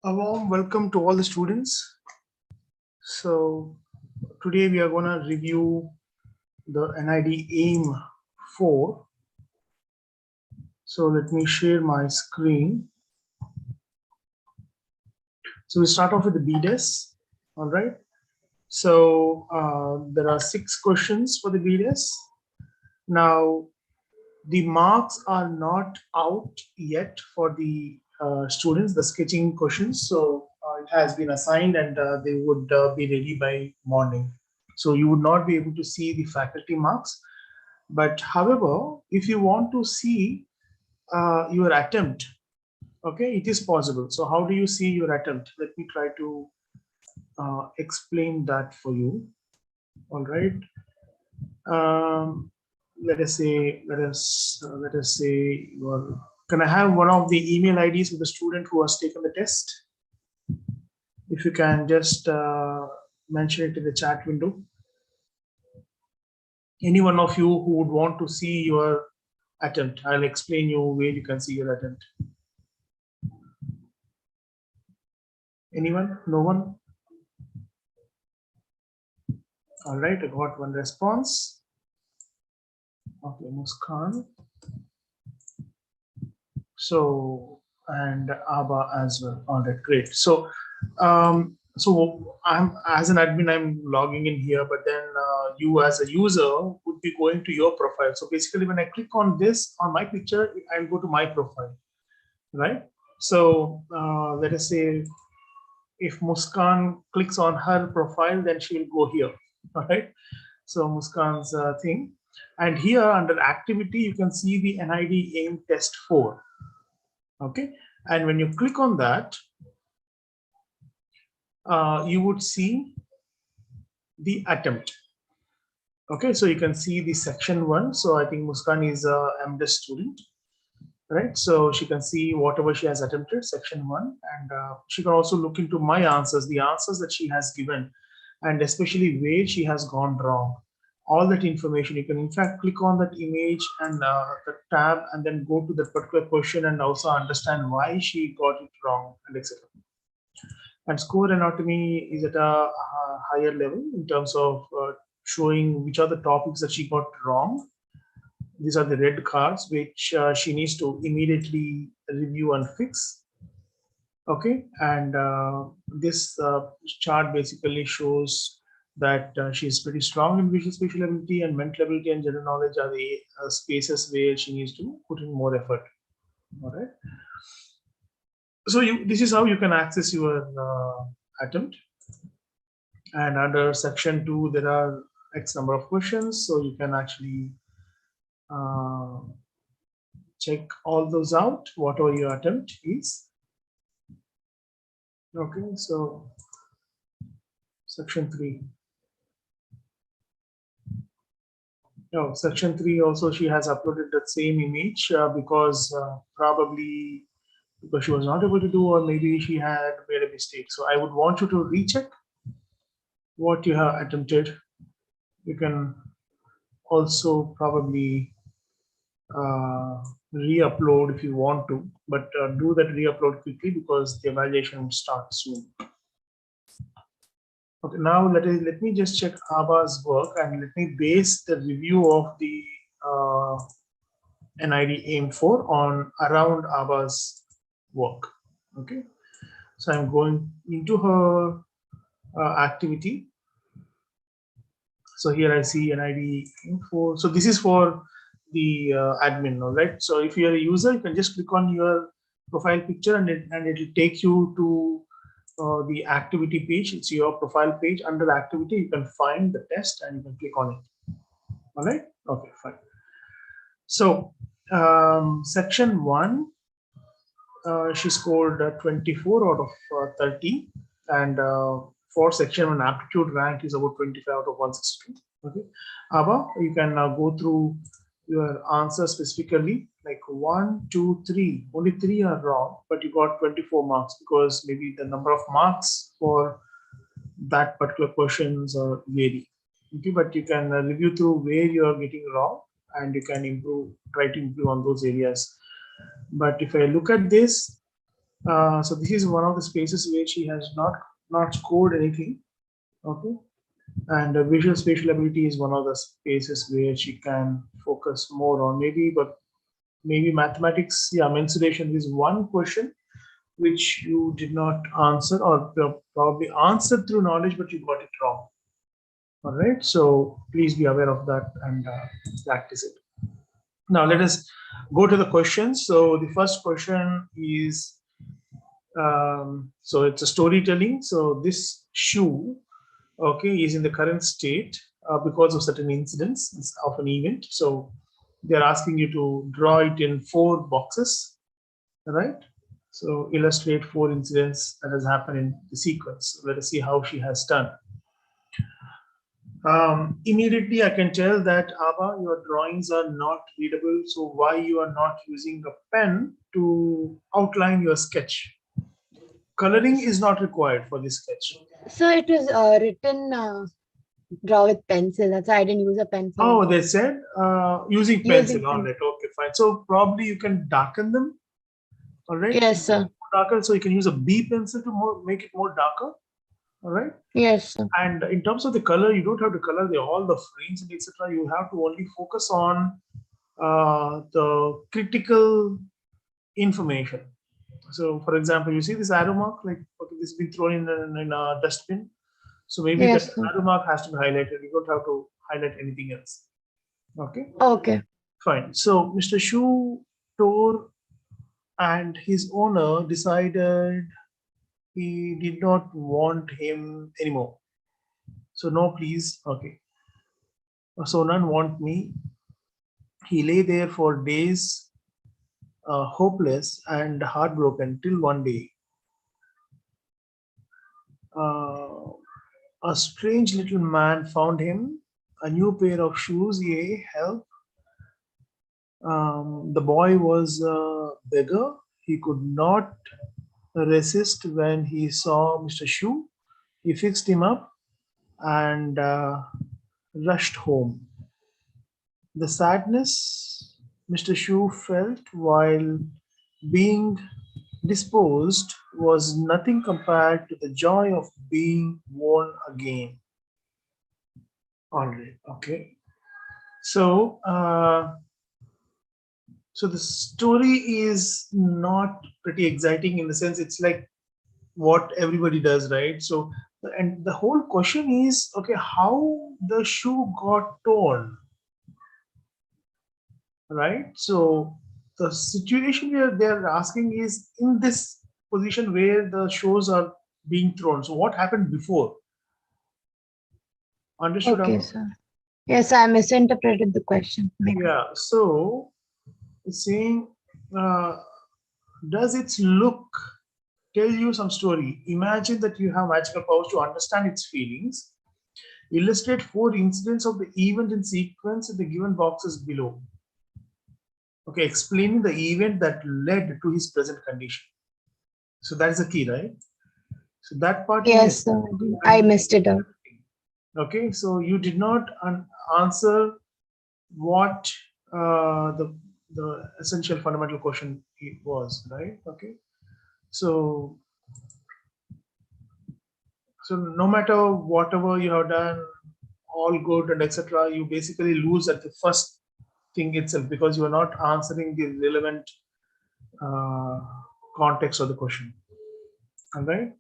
A warm welcome to all the students. So today we are going to review the NID AIM 4. So let me share my screen. So we start off with the BDES. All right. So there are 6 questions for the BDES. Now the marks are not out yet for the students, the sketching questions. So it has been assigned and they would be ready by morning. So you would not be able to see the faculty marks. But however, if you want to see your attempt, okay, it is possible. So how do you see your attempt? Let me try to explain that for you. All right. Let us say can I have one of the email IDs of the student who has taken the test? If you can just mention it in the chat window. Any one of you who would want to see your attempt, I'll explain you where you can see your attempt. Anyone? No one? All right, I got one response. Okay, Muskan. So, and Abba as well. All right, great. So, so I'm as an admin, I'm logging in here, but then you as a user would be going to your profile. So basically, when I click on this on my picture, I'll go to my profile, right? So let us say if Muskan clicks on her profile, then she'll go here. All right. So Muskan's thing, and here under activity, you can see the NID AIM test 4. Okay, and when you click on that, you would see the attempt. Okay, so you can see the section 1. So I think Muskan is a MDes student, right? So she can see whatever she has attempted, section 1, and she can also look into my answers, the answers that she has given, and especially where she has gone wrong. All that information, you can in fact click on that image and the tab and then go to that particular question and also understand why she got it wrong and etc. And score anatomy is at a higher level in terms of showing which are the topics that she got wrong. These are the red cards which she needs to immediately review and fix. Okay, and this chart basically shows that she is pretty strong in visual spatial ability, and mental ability and general knowledge are the spaces where she needs to put in more effort. All right. So this is how you can access your attempt. And under section 2, there are X number of questions, so you can actually check all those out, whatever your attempt is. Okay, so section 3. No, section 3 also she has uploaded that same image because probably because she was not able to do, or maybe she had made a mistake. So I would want you to recheck what you have attempted. You can also probably re-upload if you want to, but do that re-upload quickly because the evaluation will start soon. Okay, now let me just check Abba's work and let me base the review of the NID AIM 4 on around Abba's work. Okay, so I'm going into her activity. So here I see NID AIM 4. So this is for the admin, all right? So if you're a user, you can just click on your profile picture and it will take you to the activity page. It's your profile page. Under activity, you can find the test and you can click on it. All right. Okay, fine. So section 1, she scored 24 out of 30, and for section 1 aptitude rank is about 25 out of 162. Okay, Abba, you can now go through your answer specifically, like 1, 2, 3. Only 3 are wrong, but you got 24 marks because maybe the number of marks for that particular questions are vary. Okay, but you can review through where you are getting wrong and you can improve, try to improve on those areas. But if I look at this, So this is one of the spaces where she has not scored anything. Okay. And visual spatial ability is one of the spaces where she can focus more on, but maybe mathematics. Yeah, mensuration is one question which you did not answer, or probably answered through knowledge, but you got it wrong. All right, so please be aware of that and practice it. Now let us go to the questions. So the first question is, so it's a storytelling. So this shoe, okay, is in the current state because of certain incidents of an event. So they're asking you to draw it in 4 boxes, right? So illustrate 4 incidents that has happened in the sequence. Let us see how she has done. Immediately I can tell that Abba, your drawings are not readable. So why you are not using a pen to outline your sketch? Coloring is not required for this sketch. So it was written draw with pencil. That's why I didn't use a pencil. Oh, they said using pencil. All right, okay, fine. So probably you can darken them. All right. Yes, sir. Darker, so you can use a B pencil to make it more darker. All right. Yes, sir. And in terms of the color, you don't have to color all the frames and etc. You have to only focus on the critical information. So, for example, you see this arrow mark, like okay, this has been thrown in a dustbin. So maybe Yes, that sir. arrow mark has to be highlighted. You don't have to highlight anything else. Okay. Okay. Fine. So Mr. Shu tore, and his owner decided he did not want him anymore. So no, please. Okay. So none want me. He lay there for days, hopeless and heartbroken, till one day uh, a strange little man found him a new pair of shoes. Yea, help. The boy was a beggar. He could not resist when he saw Mr. Shu. He fixed him up and rushed home. The sadness Mr. Shu felt while being disposed was nothing compared to the joy of being born again. All right, okay. So, so the story is not pretty exciting in the sense it's like what everybody does, right? So, and the whole question is, okay, how the shoe got torn, right? So the situation where they're asking is in this position where the shoes are being thrown. So what happened before? Understood? Okay, sir. Yes, I misinterpreted the question. Maybe. Yeah. So it's saying, uh, does its look tell you some story? Imagine that you have magical powers to understand its feelings. Illustrate 4 incidents of the event in sequence in the given boxes below. Okay, explaining the event that led to his present condition. So that is the key, right? So that part you Yes, missed. sir. I missed it out. Okay, so you did not answer what the essential fundamental question was, right? Okay, so no matter whatever you have done, all good and etc., you basically lose at the first thing itself because you are not answering the relevant uh, context of the question. All right.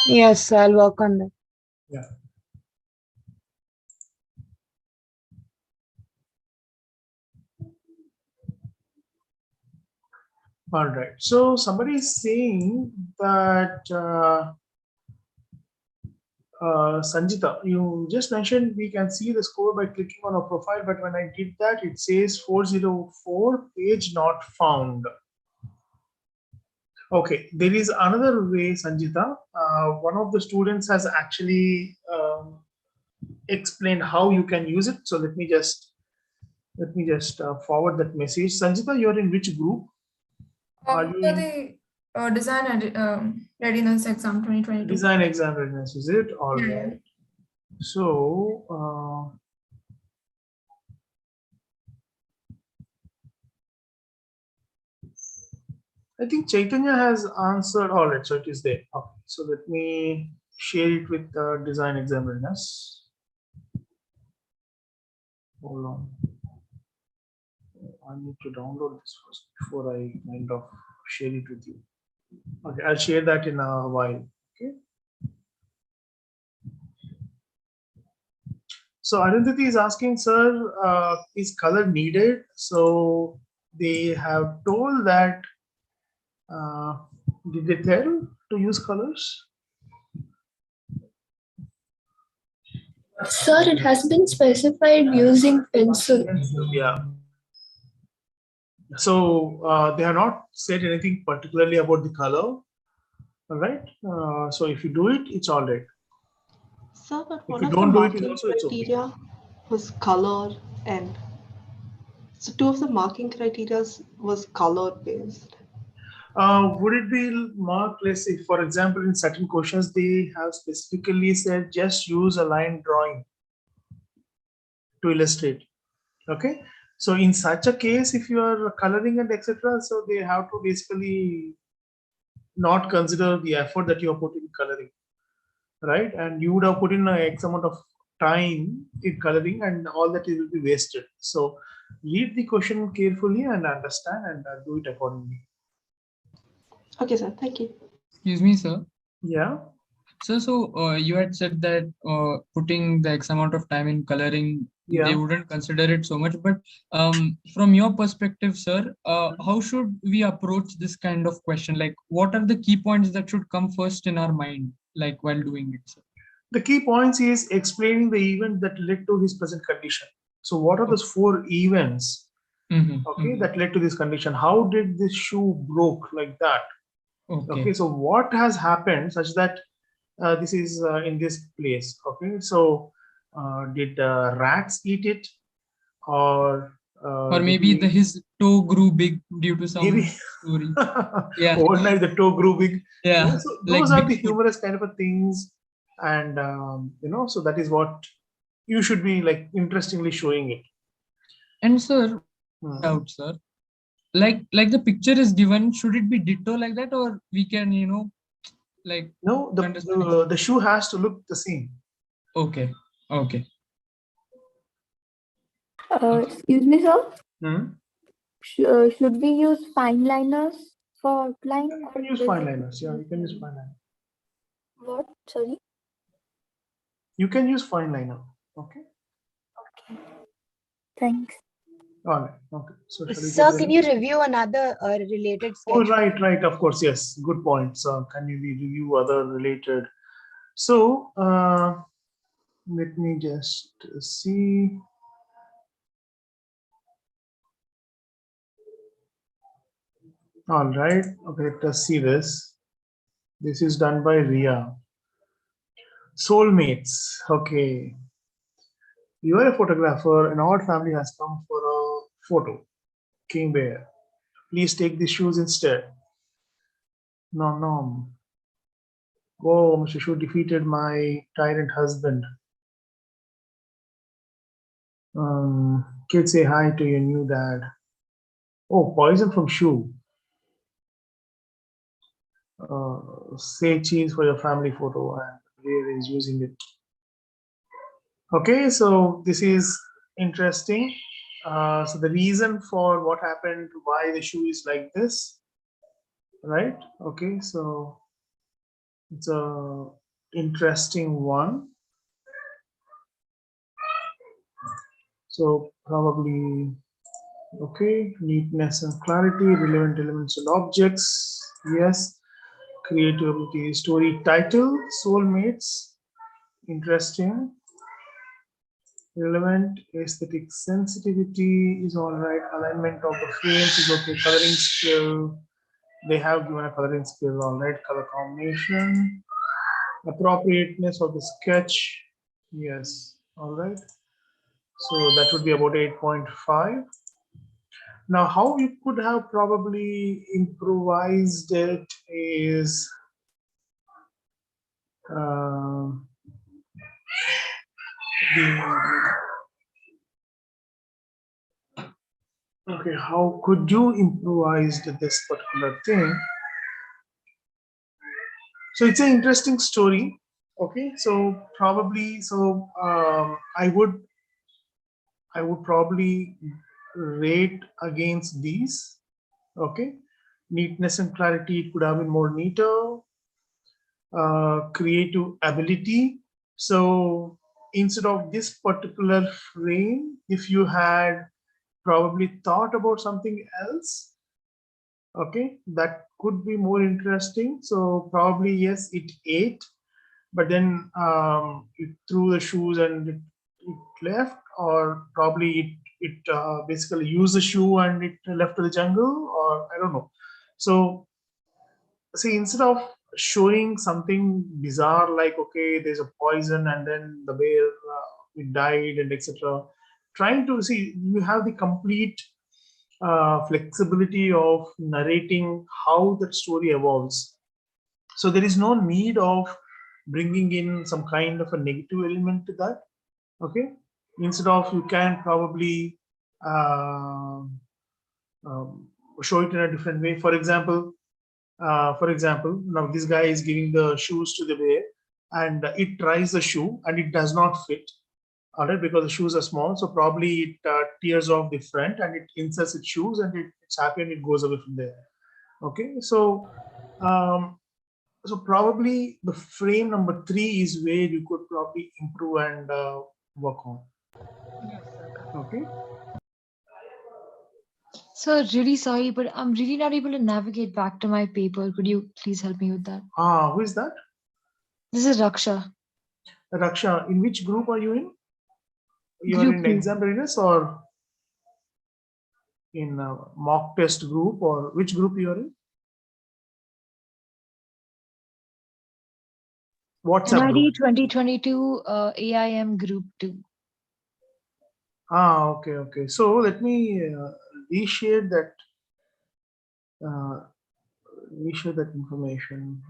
Yes, sir. I'll work on that. Yeah. All right. So somebody is saying that Sanjita, you just mentioned we can see the score by clicking on a profile, but when I did that, it says 404 page not found. Okay, there is another way, Sanjita. One of the students has actually explained how you can use it. So let me just forward that message. Sanjita, you're in which group? Are you For in the design readiness exam 2022. design exam readiness? Is it all Yeah, right? So. I think Chaitanya has answered. All right, so it is there. Okay, so let me share it with design exam readiness. Hold on. I need to download this first before I kind of share it with you. Okay, I'll share that in a while. Okay. So Arundhati is asking, sir, is color needed? So they have told that. Did they tell to use colors? Sir, it has been specified using pencil. Yeah. So they have not said anything particularly about the color. All right. So if you do it, it's all right. Sir, but If one you of the don't do it, marking also it's okay. criteria was color, and so two of the marking criteria was color based. Would it be marked, let's say, for example, in certain questions, they have specifically said just use a line drawing to illustrate. Okay. So in such a case, if you are coloring and etc., so they have to basically not consider the effort that you have put in coloring, right? And you would have put in a X amount of time in coloring, and all that will be wasted. So read the question carefully and understand, and do it accordingly. Okay, sir. Thank you. Excuse me, sir. Yeah. So you had said that putting the X amount of time in coloring, Yeah. they wouldn't consider it so much. But from your perspective, sir, how should we approach this kind of question? Like, what are the key points that should come first in our mind, like while doing it, sir? The key points is explaining the event that led to his present condition. So what are those 4 events, okay, that led to this condition? How did this shoe broke like that? Okay, so what has happened such that this is in this place? Okay, so did rats eat it, or maybe his toe grew big due to some maybe story. Yeah. overnight the toe grew big. Yeah. So Like those are the Bigfoot. humorous kind of a things, and so that is what you should be like interestingly showing it. And sir, doubt, sir. Like the picture is given, should it be ditto like that, or we can, like No, the shoe has to look the same. Okay. Okay. Excuse me, sir. Hmm? Should we use fine liners for outline? You can use fine liners. Yeah, you can use fine liner. What? Sorry. You can use fine liner. Okay. Okay. Thanks. All right. Okay. So shall we Sir, get can ready? you review another related Oh, sketch? right. Of course, yes. Good point. So can you review other related? So let me just see. All right. Okay, let us see this. This is done by Ria. Soulmates. Okay. You are a photographer. An odd family has come for a photo. King Bear. Please take these shoes instead. No. Oh, Mr. Shu defeated my tyrant husband. Kids, say hi to your new dad. Oh, poison from Shu. Say cheese for your family photo, and Ria is using it. Okay, so this is interesting. So the reason for what happened, why the shoe is like this, right? Okay, so it's a interesting one. So probably, okay, neatness and clarity, relevant elements and objects, yes. Creativity, story title, soulmates, interesting. Relevant, aesthetic sensitivity is all right. Alignment of the frames is okay. Coloring skill, they have given a coloring skill, all right. Color combination, appropriateness of the sketch, yes, all right. So that would be about 8.5. Now, how you could have probably improvised it is the Okay, how could you improvise this particular thing? So it's an interesting story. Okay, so probably, I would probably rate against these. Okay, neatness and clarity, it could have been more neater. Creative ability. So instead of this particular frame, if you had probably thought about something else, okay, that could be more interesting. So probably yes, it ate, but then it threw the shoes and it left, or probably it basically used the shoe and it left to the jungle, or I don't know. So see, instead of showing something bizarre like okay, there's a poison and then the bear it died and etc., trying to see you have the complete flexibility of narrating how that story evolves. So there is no need of bringing in some kind of a negative element to that. Okay, instead of you can probably uh, um, show it in a different way. For example, now this guy is giving the shoes to the bear, and it tries the shoe and it does not fit. All right, because the shoes are small, so probably it tears off the front and it inserts its shoes and it's happy and it goes away from there. Okay, um, so probably the frame number 3 is where you could probably improve and work on. Okay. So really sorry, but I'm really not able to navigate back to my paper. Could you please help me with that? Who is that? This is Raksha. Raksha, in which group are you in? You are Group in 2. exam readiness or in mock test group, or which group you are in? WhatsApp NID group. 2022 AIM Group 2. Okay, okay. So let me reshare that. Uh, Reshare that information.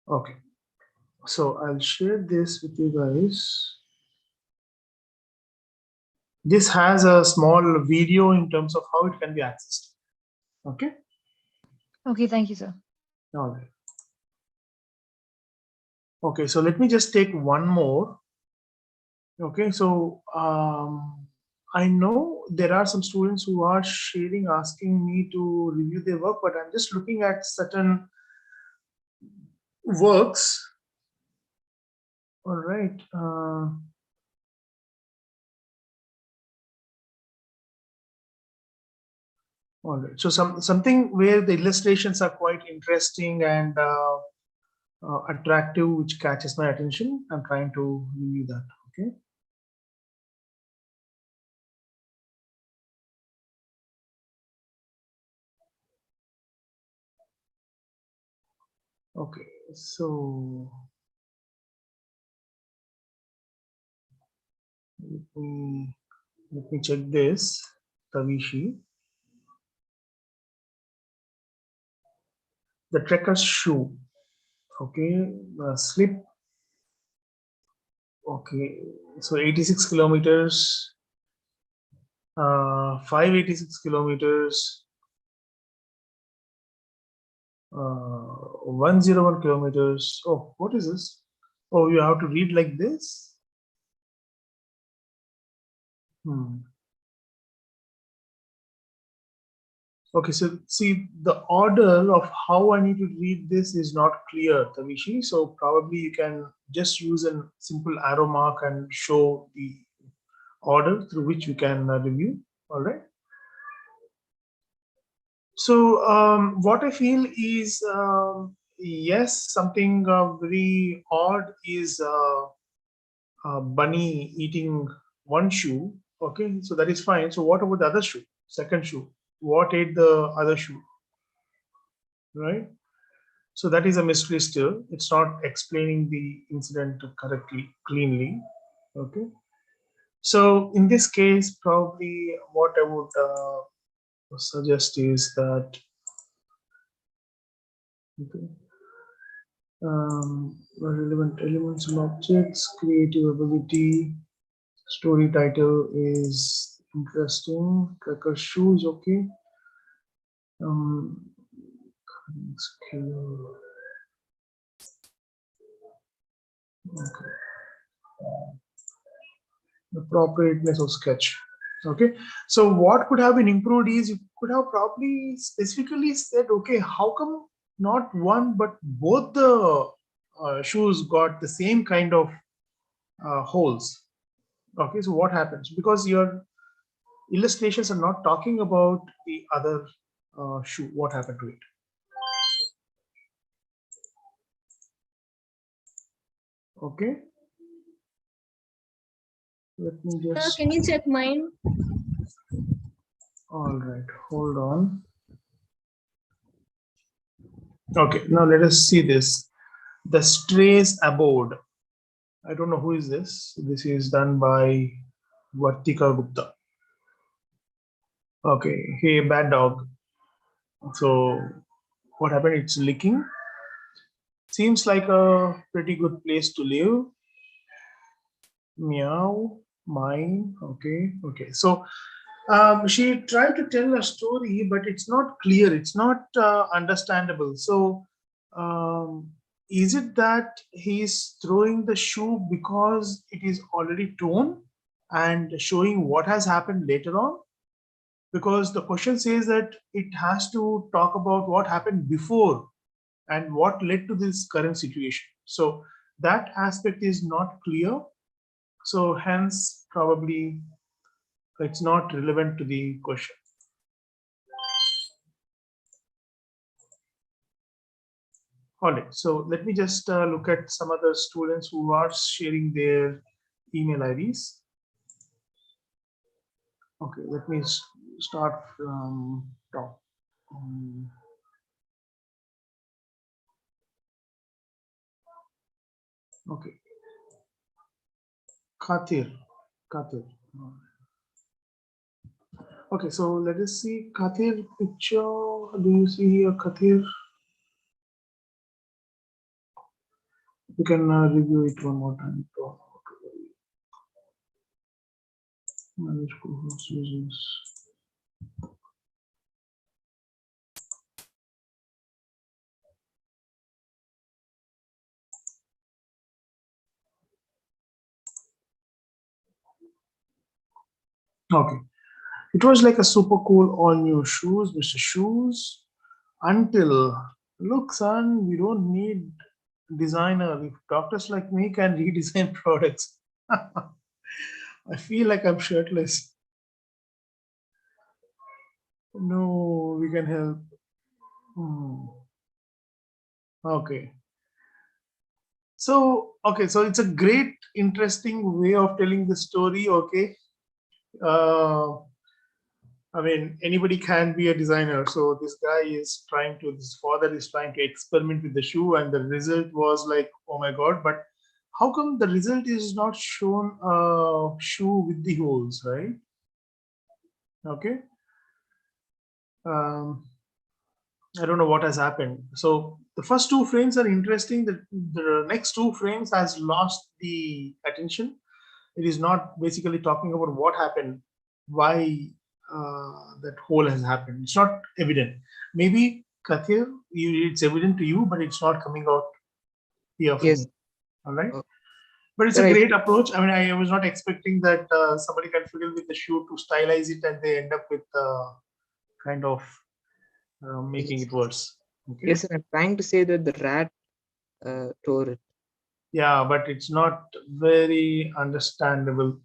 Okay. So I'll share this with you guys. This has a small video in terms of how it can be accessed. Okay. Okay, thank you, sir. All right. Okay, so let me just take one more. Okay, so I know there are some students who are sharing, asking me to review their work, but I'm just looking at certain works. All right. All right. So something where the illustrations are quite interesting and attractive, which catches my attention. I'm trying to review that. Okay. Okay. So let me check this. Tavishi. The trekker's shoe. Okay. Slip. Okay. So 86 kilometers. 586 kilometers. 101 kilometers. Oh, what is this? Oh, you have to read like this. Okay, so see the order of how I need to read this is not clear, Tavishi. So probably you can just use a simple arrow mark and show the order through which you can review. All right. So what I feel is yes, something very odd is bunny eating one shoe. Okay, so that is fine. So what about the other shoe? Second shoe. What ate the other shoe? Right. So that is a mystery still. It's not explaining the incident correctly, cleanly. Okay. So in this case, probably what I would suggest is that okay, relevant elements and objects, creative ability. Story title is interesting. Cracker shoe is okay. Skill. Okay. Appropriateness of sketch. Okay, so what could have been improved is you could have probably specifically said, okay, how come not one but both the shoes got the same kind of holes? Okay, so what happens? Because your illustrations are not talking about the other shoe. What happened to it? Okay, let me just. Can you check mine? All right, hold on. Okay, now let us see this. The strays aboard. I don't know who is this. This is done by Vartika Gupta. Okay, hey, bad dog. So what happened? It's licking. Seems like a pretty good place to live. Meow, mine. Okay, okay. So she tried to tell a story, but it's not clear. It's not understandable. So is it that he's throwing the shoe because it is already torn and showing what has happened later on? Because the question says that it has to talk about what happened before and what led to this current situation. So that aspect is not clear. So hence probably it's not relevant to the question. All right, so let me just look at some other students who are sharing their email IDs. Okay, let me start from top. Okay, Kathir. Okay, so let us see Kathir picture. Do you see here Kathir? You can review it one more time. Manage co-host users. Okay, it was like a super cool all new shoes, Mr. Shoes. Until, look, son, we don't need designer. If doctors like me can redesign products. I feel like I'm shirtless. No, we can help. Okay. So, okay, so it's a great, interesting way of telling the story. Okay. I mean, anybody can be a designer. So this guy is trying to, this father is trying to experiment with the shoe, and the result was like, oh my God, but how come the result is not shown a shoe with the holes, right? Okay. I don't know what has happened. So the first two frames are interesting. The next two frames has lost the attention. It is not basically talking about what happened, why that hole has happened. It's not evident. Maybe Kathir, it's evident to you, but it's not coming out here for Yes. me. All right. Uh, But it's sir, a I great approach. I mean, I was not expecting that somebody can fiddle with the shoe to stylize it and they end up with kind of making it worse. Okay. Yes, sir, I'm trying to say that the rat tore it. Yeah, but it's not very understandable.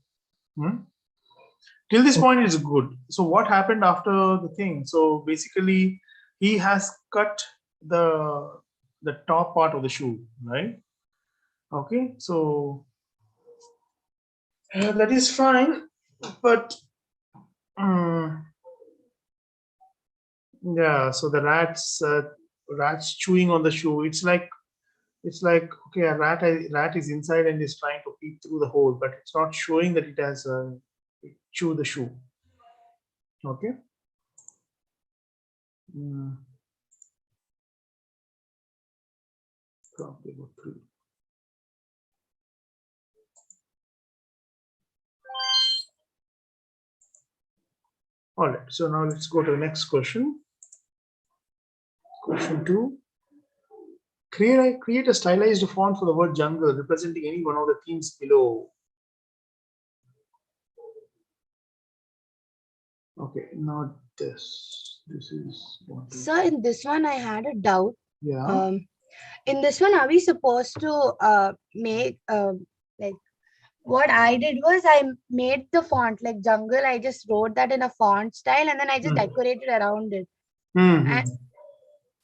Till this point it's good. So what happened after the thing? So basically he has cut the top part of the shoe, right? Okay, so that is fine, but yeah, so the rats chewing on the shoe. It's like okay, a rat is inside and is trying to peek through the hole, but it's not showing that it has chewed the shoe. Okay. Probably about 3. All right, so now let's go to the next question. Question 2. Create a stylized font for the word jungle representing any one of the themes below. Okay, not this. This is what is- So in this one, I had a doubt. yeah. In this one, are we supposed to make like what I did was I made the font like jungle. I just wrote that in a font style and then I just Hmm. decorated around it. Mhm. And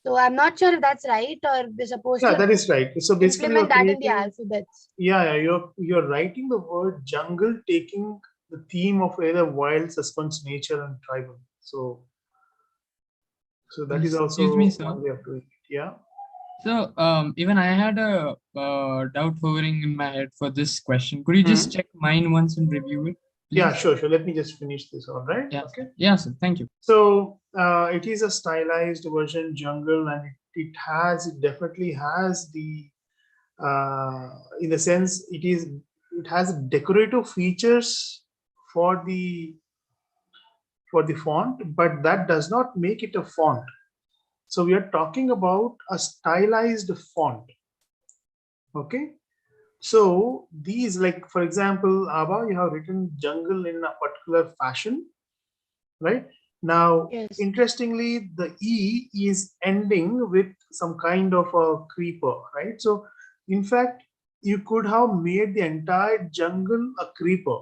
so I'm not sure if that's right or we're supposed Yeah, to that is right. So basically, you're implement that in the creating. alphabets. Yeah, you're writing the word jungle, taking the theme of either wild, suspense, nature, and tribal. So that is also Excuse me, sir. one way of doing it. Yeah. So even I had a doubt hovering in my head for this question. Could you just check mine once and review it? Yeah, please? sure. Let me just finish this. All right. Yeah. Okay. Yeah, sir. Thank you. So it is a stylized version jungle, and it definitely has the in the sense it has decorative features for the font, but that does not make it a font. So we are talking about a stylized font. Okay. So these, like for example, Abba, you have written jungle in a particular fashion, right? Now, Yes. interestingly, the E is ending with some kind of a creeper, right? So in fact, you could have made the entire jungle a creeper.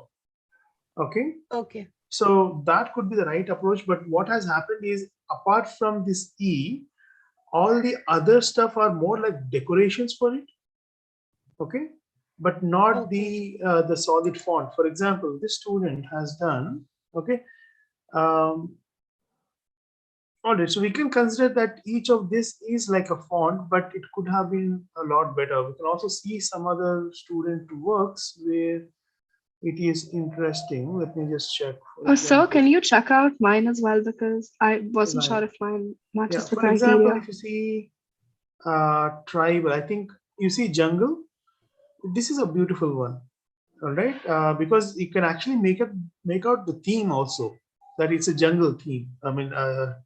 Okay. Okay. So that could be the right approach. But what has happened is, apart from this E, all the other stuff are more like decorations for it. Okay. But not Okay. the solid font. For example, this student has done, okay. All right, so we can consider that each of this is like a font, but it could have been a lot better. We can also see some other student works where it is interesting. Let me just check. For Sir, example. can you check out mine as well? Because I wasn't Right. sure if mine Yeah, matches the for example, criteria. if you see tribal, I think you see jungle. This is a beautiful one, all right, because you can actually make out the theme also, that it's a jungle theme. I mean,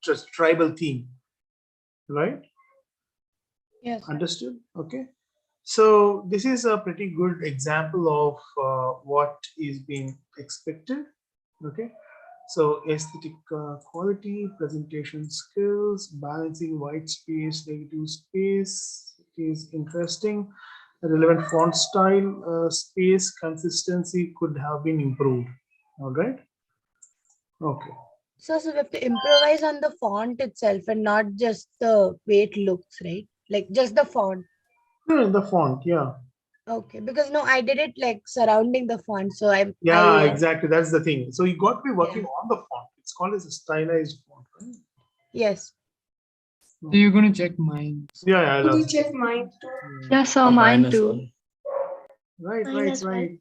just tribal theme, right? Yes. Understood. Okay. So this is a pretty good example of what is being expected. Okay. So aesthetic quality, presentation skills, balancing white space, negative space is interesting. Relevant font style, space consistency could have been improved. All right. Okay. So we have to improvise on the font itself and not just the way it looks, right? Like just the font. No, the font, yeah. Okay, because no, I did it like surrounding the font. So Yeah, exactly. That's the thing. So you got to be working Yeah. on the font. It's called as a stylized font, right? Yes. So you're going to check mine. Yeah, yeah. Could you that's- check mine too? yeah. Yeah, sir, mine too. Right, Mine right, as well. right.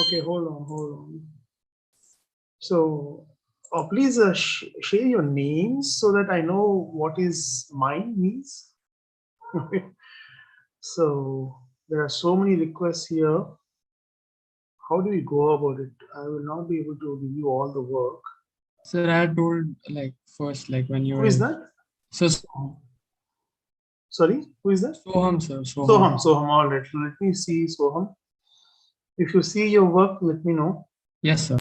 Okay, hold on. So, please share your names so that I know what is mine means. So there are so many requests here. How do we go about it? I will not be able to review all the work. Sir, I had told like first, like when you Who were. is that? So Sorry, who is that? Soham, sir. Soham. Soham. All right. Let me see Soham. If you see your work, let me know. Yes, sir.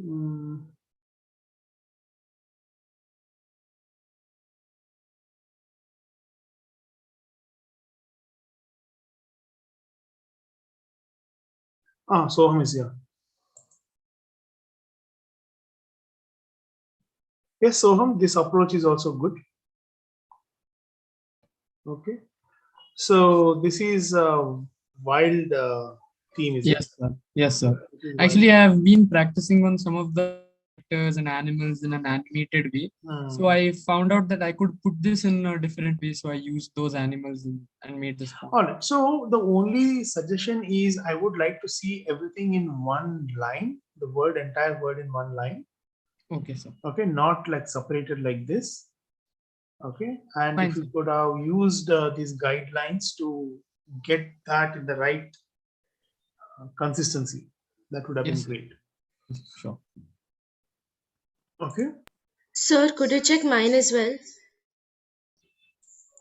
Mm. Soham is here. Yes, Soham, this approach is also good. Okay. So this is a wild theme, is it? Yes, sir. Yes, sir. It is wild. Actually, I have been practicing on some of the characters and animals in an animated way. So I found out that I could put this in a different way. So I used those animals and made this font. All right. So the only suggestion is I would like to see everything in one line, the entire word in one line. Okay, sir. Okay, not like separated like this. Okay, and Fine, if you sir. could have used these guidelines to get that in the right consistency, that would have been Yes, sir. great. Sure. Okay. Sir, could you check mine as well?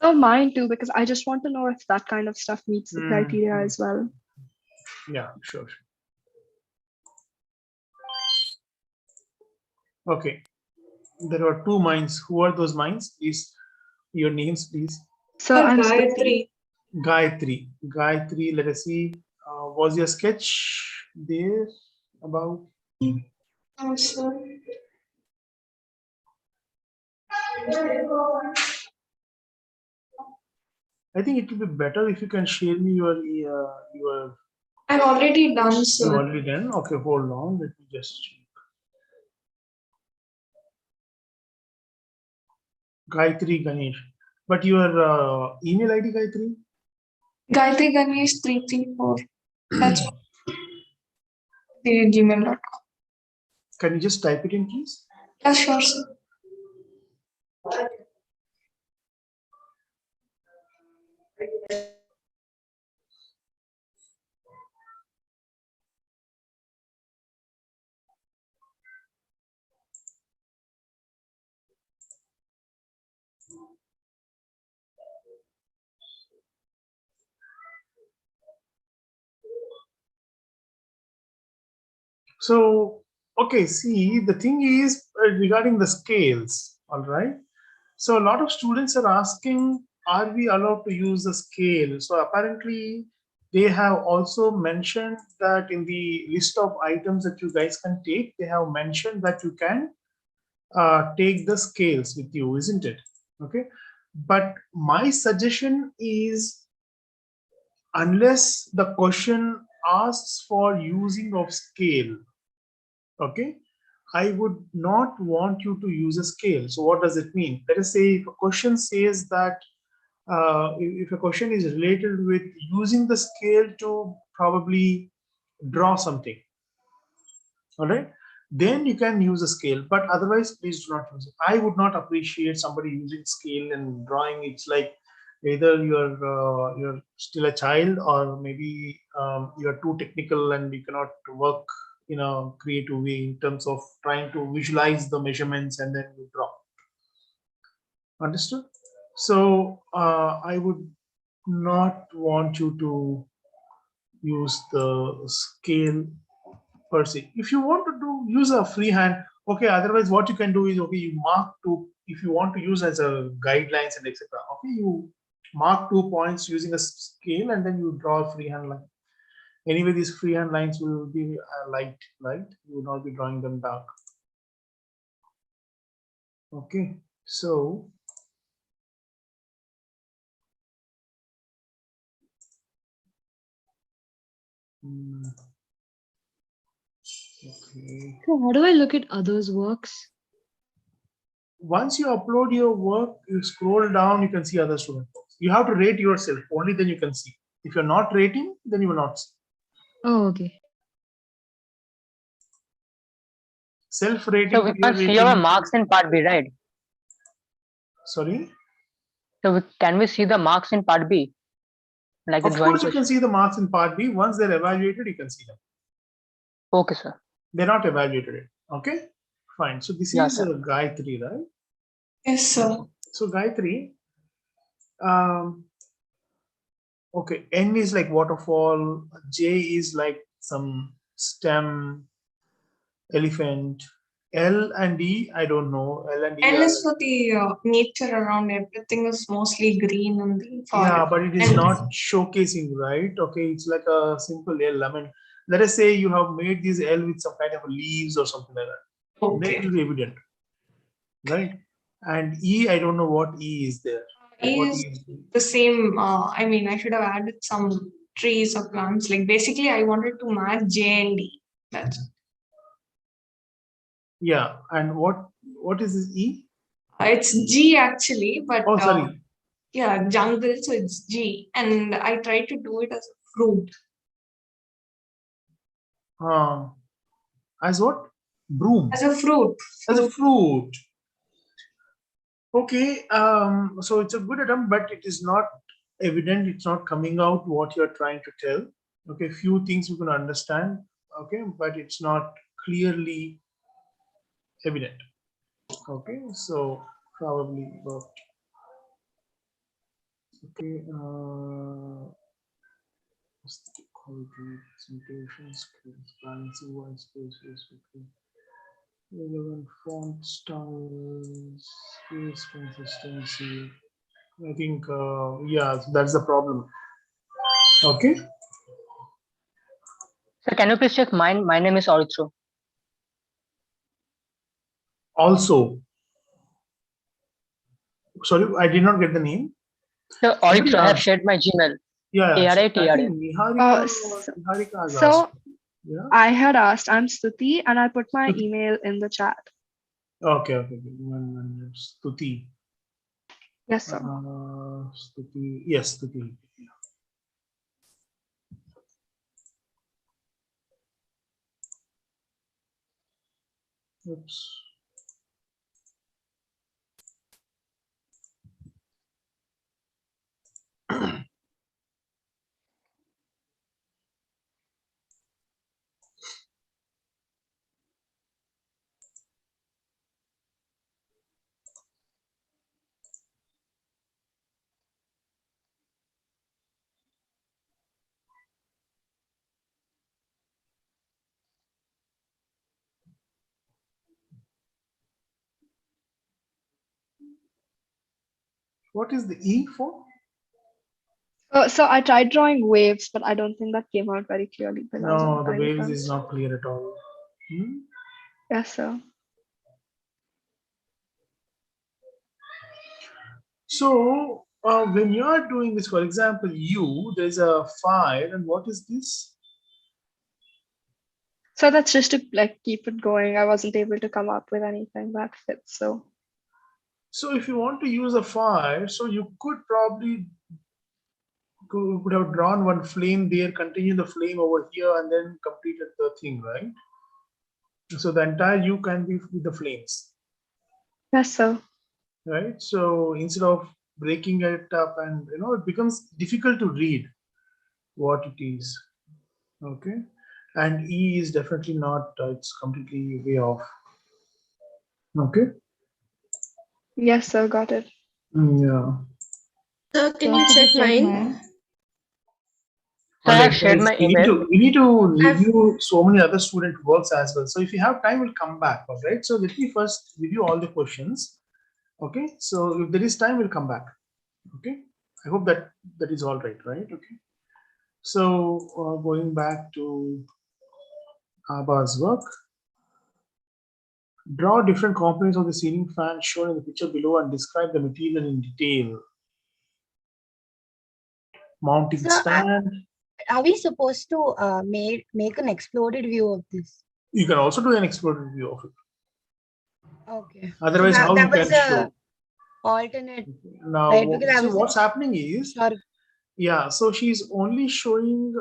Oh, mine too, because I just want to know if that kind of stuff meets the criteria as well. Yeah, sure. Okay. There are 2 minds. Who are those minds? Please, your names, please. So I'm Gayatri. Gayatri. Gayatri, let us see. Was your sketch there about? Sir. I think it would be better if you can share me your. I've already done, You sir. already done. Okay, hold on. Let me just check. Gayatri Ganesh. But your email ID, Gayatri? Gayatri Ganesh 334. That's the gmail.com. Can you just type it in, please? Yeah, sure, sir. So, okay, see, the thing is regarding the scales, all right? So, a lot of students are asking, are we allowed to use the scale? So, apparently, they have also mentioned that in the list of items that you guys can take, they have mentioned that you can take the scales with you, isn't it? Okay. But my suggestion is, unless the question asks for using of scale, okay, I would not want you to use a scale. So what does it mean? Let us say if a question says that if a question is related with using the scale to probably draw something, all right, then you can use a scale, but otherwise please do not use it. I would not appreciate somebody using scale and drawing. It's like either you're still a child, or maybe you're too technical and you cannot work in a creative way in terms of trying to visualize the measurements and then you draw. Understood? So I would not want you to use the scale per se. If you want to use a freehand, okay, otherwise what you can do is, okay, you mark 2, if you want to use as a guidelines and etc. Okay, you mark 2 points using a scale and then you draw a freehand line. Anyway, these freehand lines will be light, right? You will not be drawing them dark. Okay, so okay. So how do I look at others' works? Once you upload your work, you scroll down, you can see other student works. You have to rate yourself, only then you can see. If you're not rating, then you will not see. Oh, okay. Self-rating. So we can see our marks in part B, right? Sorry? So can we see the marks in part B? Like Of the drawing course, you can question? see the marks in part B. Once they're evaluated, you can see them. Okay, sir. They're not evaluated. Okay? Fine. So this Yeah, is sir. Gayatri, right? Yes, sir. So Gayatri, okay, N is like waterfall, J is like some stem, elephant. L and E, I don't know. L and E L are is for the nature around. Everything is mostly green in the forest. yeah, but it is not showcasing, right? Okay, it's like a simple L. I mean, let us say you have made this L with some kind of leaves or something like that. Okay. Then it will be evident, right? And E, I don't know what E is there. E What is E is the same. I mean, I should have added some trees or plants. Like basically, I wanted to match J and D. That's it. yeah, and what is this E? It's G actually, but Oh, sorry. yeah, jungle. So it's G, and I tried to do it as a fruit. As what? Broom. As a fruit. As a fruit. Okay, so it's a good attempt, but it is not evident. It's not coming out what you're trying to tell. Okay, few things you can understand. Okay, but it's not clearly evident. Okay, so probably worked. Okay, aesthetic quality, presentation skills, balancing white spaces, okay. Relevant font styles, space consistency. I think, yeah, that's the problem. Okay. So can you please check mine? My name is Aritro. Also, sorry, I did not get the name. So Somebody Aritro, I have asked. shared my Gmail. Yeah, so I ARITRA. think Niharika has So asked. Yeah. I had asked, I'm Stuti, and I put my email in the chat. Okay, okay. 1 minute. Stuti. Yes, sir. Stuti. Yes, Stuti. Oops. What is the E for? So I tried drawing waves, but I don't think that came out very clearly because I was on No, a the tiny waves phone. is not clear at all. Hmm? Yes, sir. So when you are doing this, for example, there's a 5, and what is this? So that's just to like keep it going. I wasn't able to come up with anything that fits. So if you want to use a 5, so you could probably could have drawn one flame there, continue the flame over here, and then completed the thing, right? So the entire U can be with the flames. Yes, sir. Right? So instead of breaking it up, and it becomes difficult to read what it is. Okay, and E is definitely not, it's completely way off. Okay. Yes, sir. Got it. Yeah. Sir, can you check mine? So I All have right, shared guys, my we email. need to review so many other student works as well. So if you have time, we'll come back. All right. So let me first review all the questions. Okay. So if there is time, we'll come back. Okay. I hope that is all right. Right. Okay. So going back to Abba's work, draw different components of the ceiling fan shown in the picture below and describe the material in detail. Mounting So, stand. are we supposed to make an exploded view of this? You can also do an exploded view of it. Okay. Otherwise, how that you can was a show? alternate. Now, Right, because I see was what's happening is, sorry. yeah, so she's only showing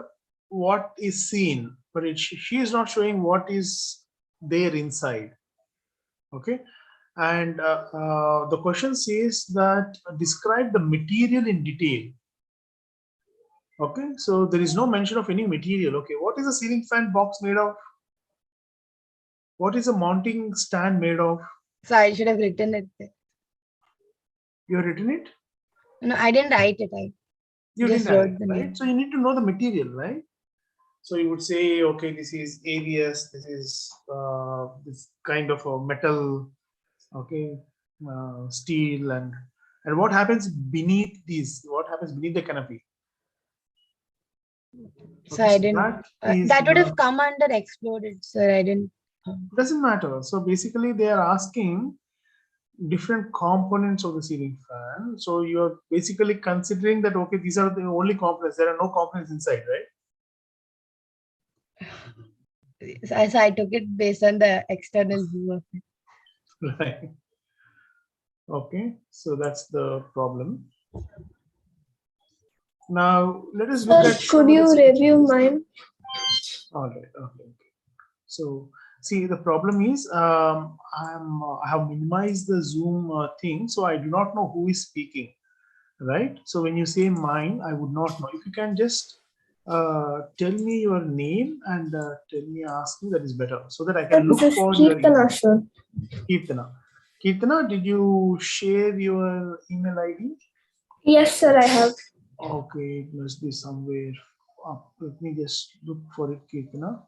what is seen, but she is not showing what is there inside. Okay. And the question says that describe the material in detail. Okay, so there is no mention of any material. Okay, what is a ceiling fan box made of? What is a mounting stand made of? So I should have written it there. You have written it? No, I didn't write it. I You just didn't write wrote it, the right? name. So you need to know the material, right? So you would say, okay, this is ABS, this is this kind of a metal, okay, steel, and what happens beneath these? What happens beneath the canopy? So Okay, I so didn't. that is That would have come under exploded, sir. I didn't. doesn't matter. So basically, they are asking different components of the ceiling fan. So you are basically considering that, okay, these are the only components. There are no components inside, right? So I took it based on the external view of it. Right. Okay, so that's the problem. Now let us look at. Could you review mine? All right. Okay. So see, the problem is I have minimized the Zoom thing, so I do not know who is speaking, right? So when you say mine, I would not know. If you can just tell me your name and tell me, ask me, that is better, so that I can look for your Kirtana, sure. Kirtana. Kirtana, did you share your email ID? Yes, sir, I have. Okay, it must be somewhere up. Let me just look for it, Kirtana.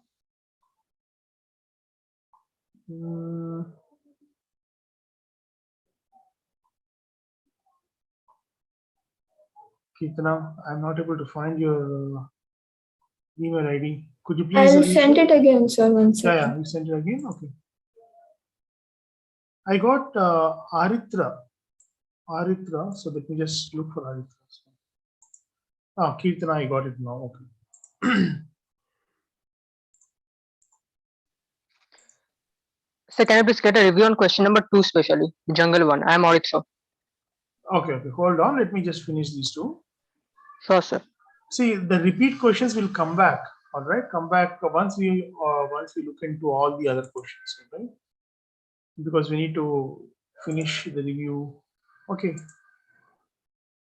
Kirtana, I'm not able to find your email ID. Could you please? I'll send it again, sir. One second. Yeah, you send it again. Okay. I got Aritra. Aritra. So let me just look for Aritra. Ah, Kirtana, I got it now. Okay. So can I please get a review on question number 2, especially the jungle one? I am also. Okay. Hold on. Let me just finish these two. Sure, sir. See, the repeat questions will come back. All right, come back once we look into all the other questions, right? Because we need to finish the review. Okay.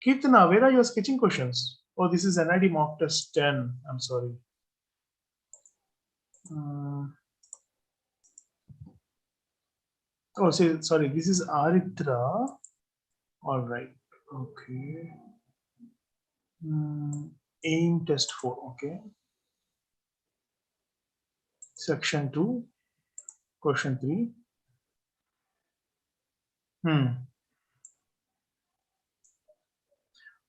Kirtana, where are your sketching questions? Oh, this is NID mock test 10. I'm sorry. Oh, sorry. This is Aritra. All right. Okay. AIM test 4. Okay. Section 2. Question 3.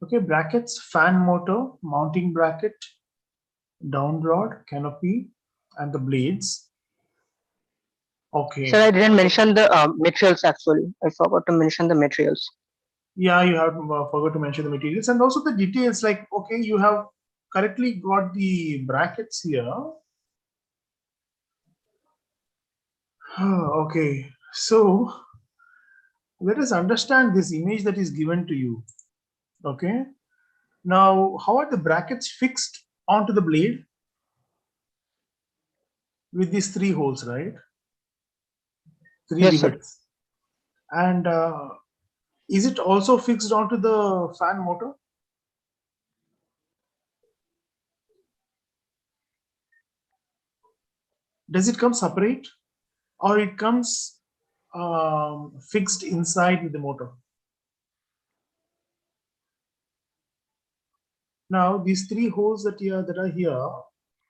Okay, brackets, fan motor, mounting bracket, down rod, canopy, and the blades. Okay. Sir, I didn't mention the materials actually. I forgot to mention the materials. Yeah, you have forgot to mention the materials and also the details. Like, okay, you have correctly got the brackets here. Okay, so let us understand this image that is given to you. Okay, now how are the brackets fixed onto the blade? With these 3 holes, right? 3 Yes, sir. rivets. And is it also fixed onto the fan motor? Does it come separate or it comes fixed inside with the motor? Now these 3 holes that are here,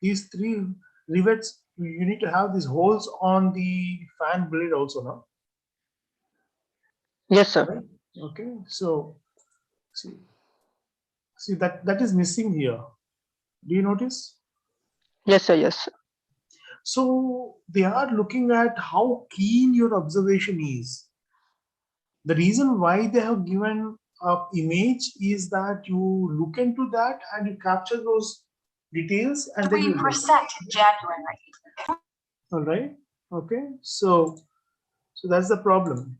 these 3 rivets, you need to have these holes on the fan blade also now. Yes, sir. Okay, so see that is missing here. Do you notice? Yes, sir. Yes, sir. So they are looking at how keen your observation is. The reason why they have given a image is that you look into that and you capture those details and then you reset January. All right. Okay. So that's the problem.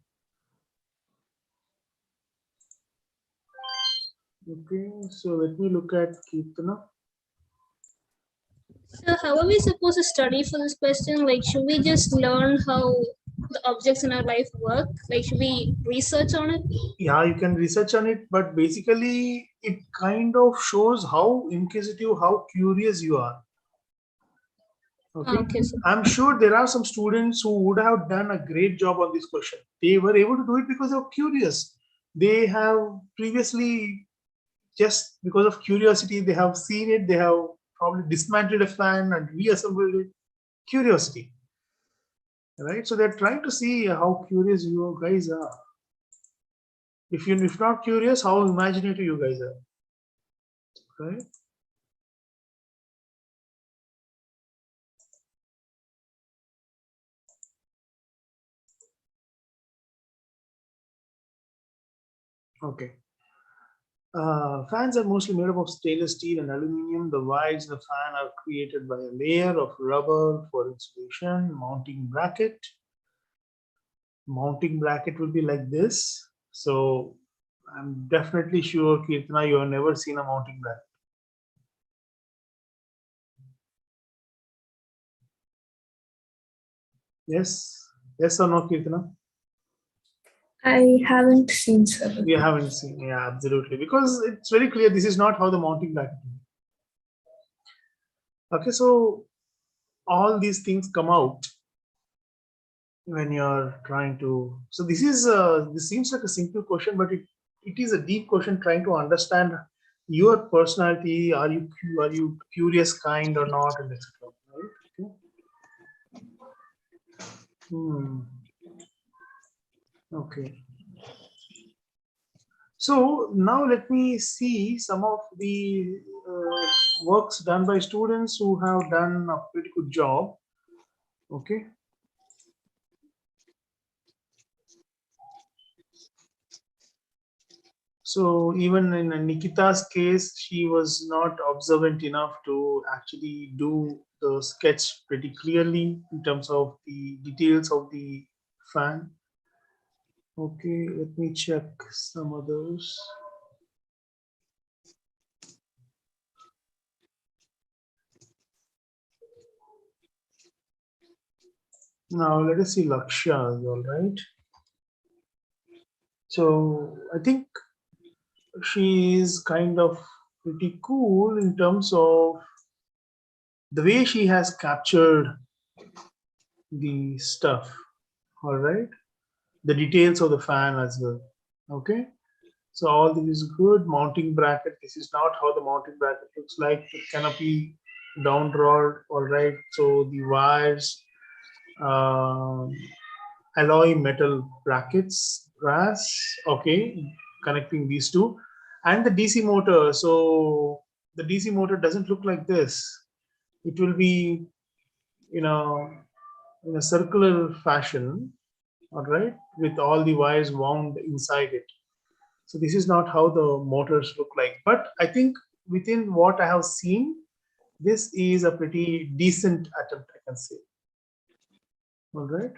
Okay. So let me look at Kirtana. So how are we supposed to study for this question? Like, should we just learn how the objects in our life work? Like, should we research on it? Yeah, you can research on it, but basically it kind of shows how inquisitive, how curious you are. Okay. Okay, so I'm sure there are some students who would have done a great job on this question. They were able to do it because they were curious. They have previously, just because of curiosity, they have seen it, they have probably dismantled a fan and reassembled it. Curiosity. Right? So they're trying to see how curious you guys are. If not curious, how imaginative you guys are. Right? Okay. Fans are mostly made up of stainless steel and aluminum. The wires in the fan are created by a layer of rubber for insulation. Mounting bracket will be like this. So I'm definitely sure, Kirtana, you have never seen a mounting bracket. Yes or no, Kirtana? I haven't seen, sir. We haven't seen. Yeah, absolutely. Because it's very clear this is not how the mounting bracket is. Okay, so all these things come out when you're trying to, so this is this seems like a simple question, but it is a deep question trying to understand your personality. Are you curious kind or not, and etc. Right? Okay. Okay. So now let me see some of the works done by students who have done a pretty good job. Okay. So even in Nikita's case, she was not observant enough to actually do the sketch pretty clearly in terms of the details of the fan. Okay, let me check some others. Now let us see Lakshya, all right. So I think she is kind of pretty cool in terms of the way she has captured the stuff, all right, the details of the fan as well. Okay, so all this is good. Mounting bracket, this is not how the mounting bracket looks like. The canopy down rod, all right. So the wires, alloy metal brackets, brass, okay, connecting these two, and the DC motor. So the DC motor doesn't look like this. It will be, you know, in a circular fashion, all right, with all the wires wound inside it. So this is not how the motors look like. But I think within what I have seen, this is a pretty decent attempt, I can say. All right.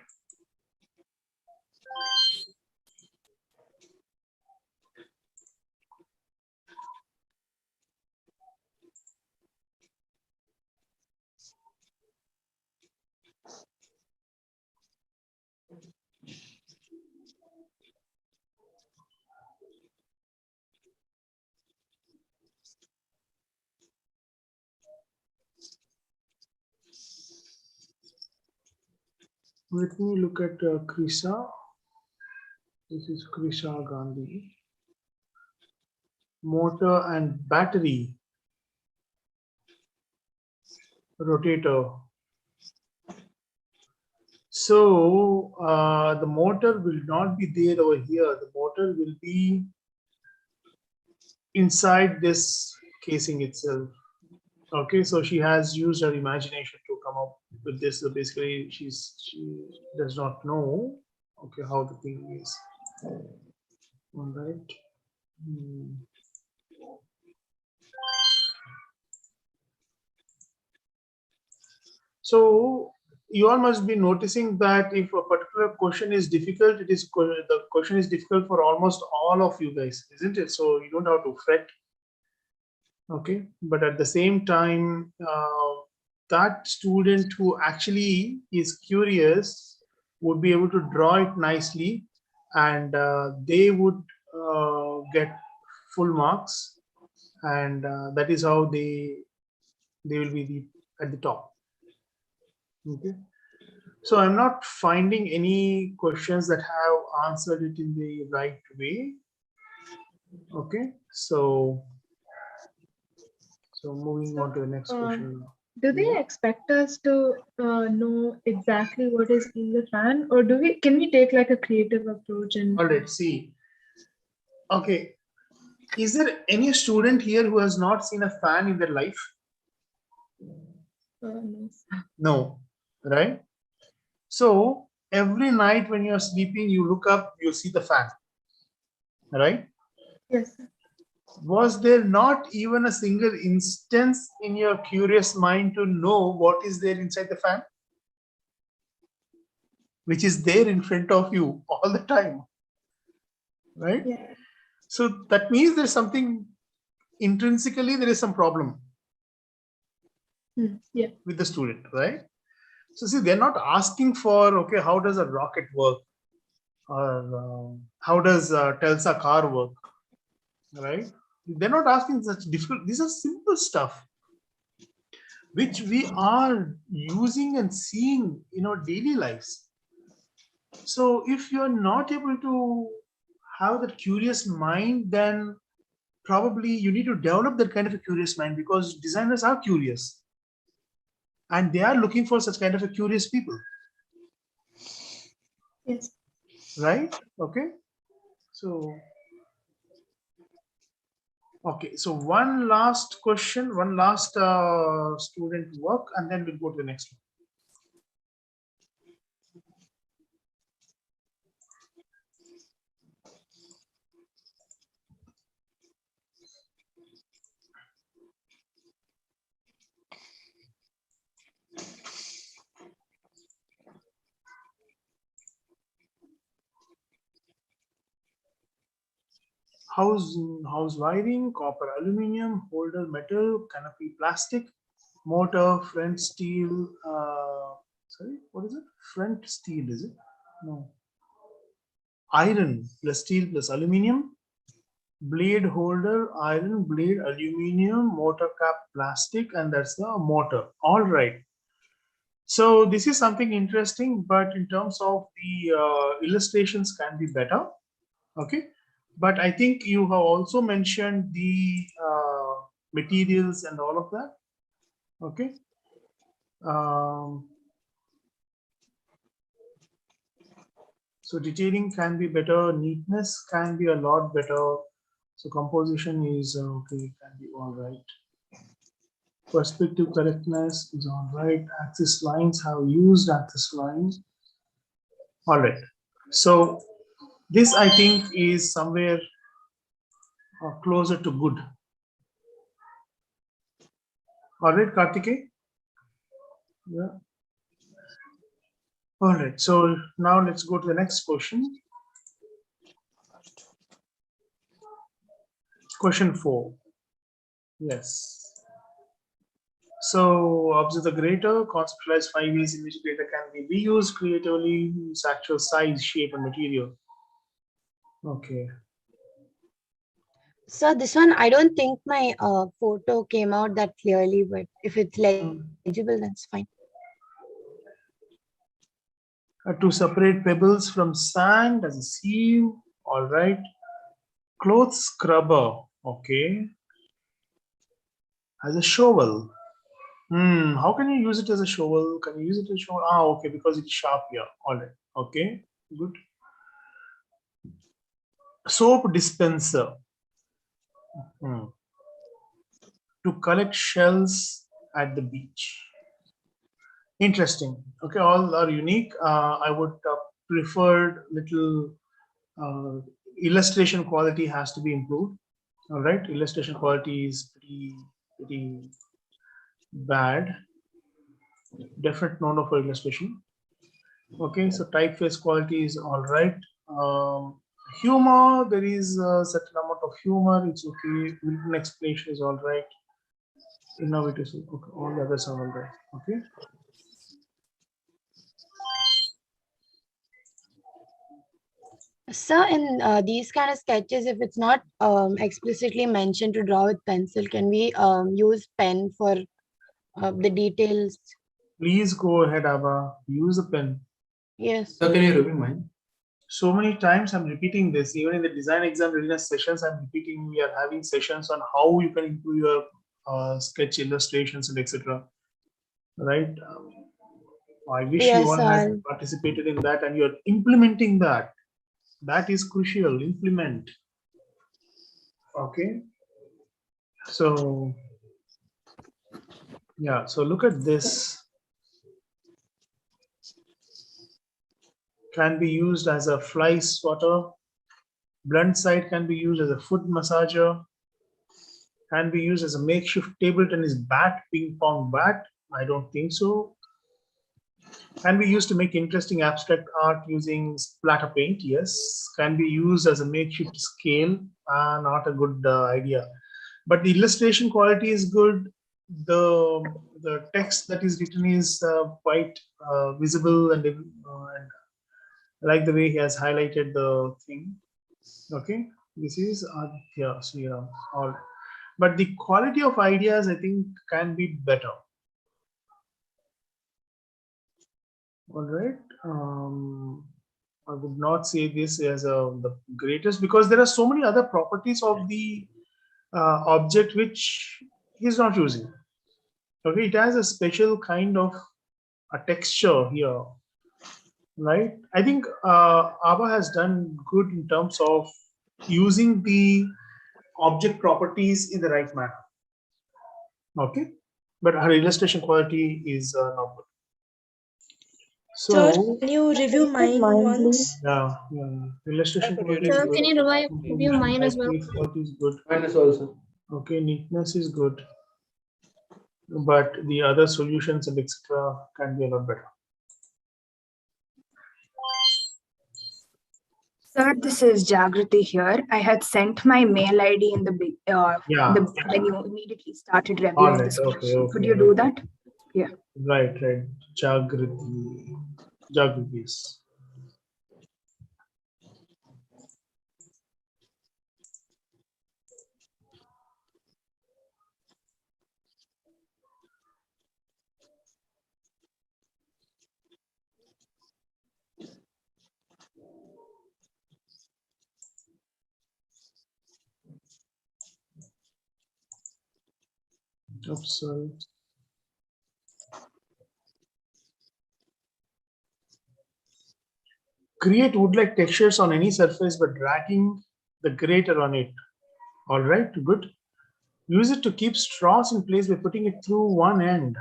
Let me look at Krisa. This is Krisa Gandhi. Motor and battery. Rotator. So the motor will not be there over here. The motor will be inside this casing itself. Okay, so she has used her imagination to come up with this. So basically, she does not know, okay, how the thing is. All right. So you all must be noticing that if a particular question is difficult, the question is difficult for almost all of you guys, isn't it? So you don't have to fret. Okay, but at the same time, that student who actually is curious would be able to draw it nicely, and they would get full marks, and that is how they will be at the top. Okay, so I'm not finding any questions that have answered it in the right way. Okay, so moving on to the next question. Do they expect us to know exactly what is in the fan, or can we take like a creative approach and? All right, see. Okay, is there any student here who has not seen a fan in their life? No. No, right? So every night when you're sleeping, you look up, you see the fan, right? Yes. Was there not even a single instance in your curious mind to know what is there inside the fan? Which is there in front of you all the time, right? Yeah. So that means there's something intrinsically, there is some problem Yeah. with the student, right? So see, they're not asking for, okay, how does a rocket work? Or how does a Telsa car work, right? They're not asking such difficult, these are simple stuff which we are using and seeing in our daily lives. So if you're not able to have that curious mind, then probably you need to develop that kind of a curious mind, because designers are curious and they are looking for such kind of a curious people. Yes. Right? Okay. So, okay. So one last question, one last student work, and then we'll go to the next one. House wiring, copper, aluminum, holder, metal, canopy, plastic, motor, front steel. Sorry, what is it? Front steel, is it? No. Iron plus steel plus aluminum, blade holder, iron, blade, aluminum, motor cap, plastic, and that's the motor. All right. So this is something interesting, but in terms of the illustrations can be better. Okay. But I think you have also mentioned the materials and all of that. Okay. So detailing can be better, neatness can be a lot better. So composition is okay, can be all right. Perspective correctness is all right. Axis lines, have used axis lines. All right. So this I think is somewhere closer to good. All right, Kartikeya? Yeah. All right. So now let's go to the next question. Question 4. Yes. So observe the greater, conceptualize 5 ways in which greater can be reused creatively, its actual size, shape, and material. Okay. So this one, I don't think my photo came out that clearly, but if it's legible, that's fine. To separate pebbles from sand as a sieve. All right. Cloth scrubber. Okay. As a shovel. How can you use it as a shovel? Can you use it as a shovel? Ah, okay, because it's sharp here. All right. Okay. Good. Soap dispenser. To collect shells at the beach. Interesting. Okay, all are unique. I would preferred little illustration quality has to be improved. All right, illustration quality is pretty bad. Definite no for illustration. Okay, so typeface quality is all right. Humor, there is a certain amount of humor. It's okay. Written explanation is all right. Innovative, okay. All the others are all right. Okay. So in these kind of sketches, if it's not explicitly mentioned to draw with pencil, can we use pen for the details? Please go ahead, Abba. Use a pen. Yes. So can you repeat mine? So many times I'm repeating this. Even in the design exam readiness sessions, I'm repeating. We are having sessions on how you can improve your sketch illustrations and etc. Right? I wish you all had participated in that, and you're implementing that. That is crucial. Implement. Okay. So yeah. So look at this. Can be used as a fly swatter. Blunt side can be used as a foot massager. Can be used as a makeshift table tennis bat, ping pong bat. I don't think so. Can be used to make interesting abstract art using splatter paint. Yes. Can be used as a makeshift scale. Not a good idea. But the illustration quality is good. The text that is written is quite visible, and I like the way he has highlighted the thing. Okay, this is Aditya Sriram. All, but the quality of ideas I think can be better. All right. I would not say this as the greatest, because there are so many other properties of the object which he's not using. Okay, it has a special kind of a texture here, right? I think Abba has done good in terms of using the object properties in the right manner. Okay, but her illustration quality is not good. Sir, So can you review mine once? yeah, illustration quality is Sir, good. can you review mine as well? Typeface quality is good. Minus also. Okay, neatness is good, but the other solutions and etc. can be a lot better. Sir, this is Jagrati here. I had sent my mail ID in the Yeah. when you immediately started All reviewing right. this Okay. question. Okay. Could you do that? Yeah. Right. Jagrati. Yes. Oops, sorry. Create wood-like textures on any surface by dragging the grater on it. All right, good. Use it to keep straws in place by putting it through one end.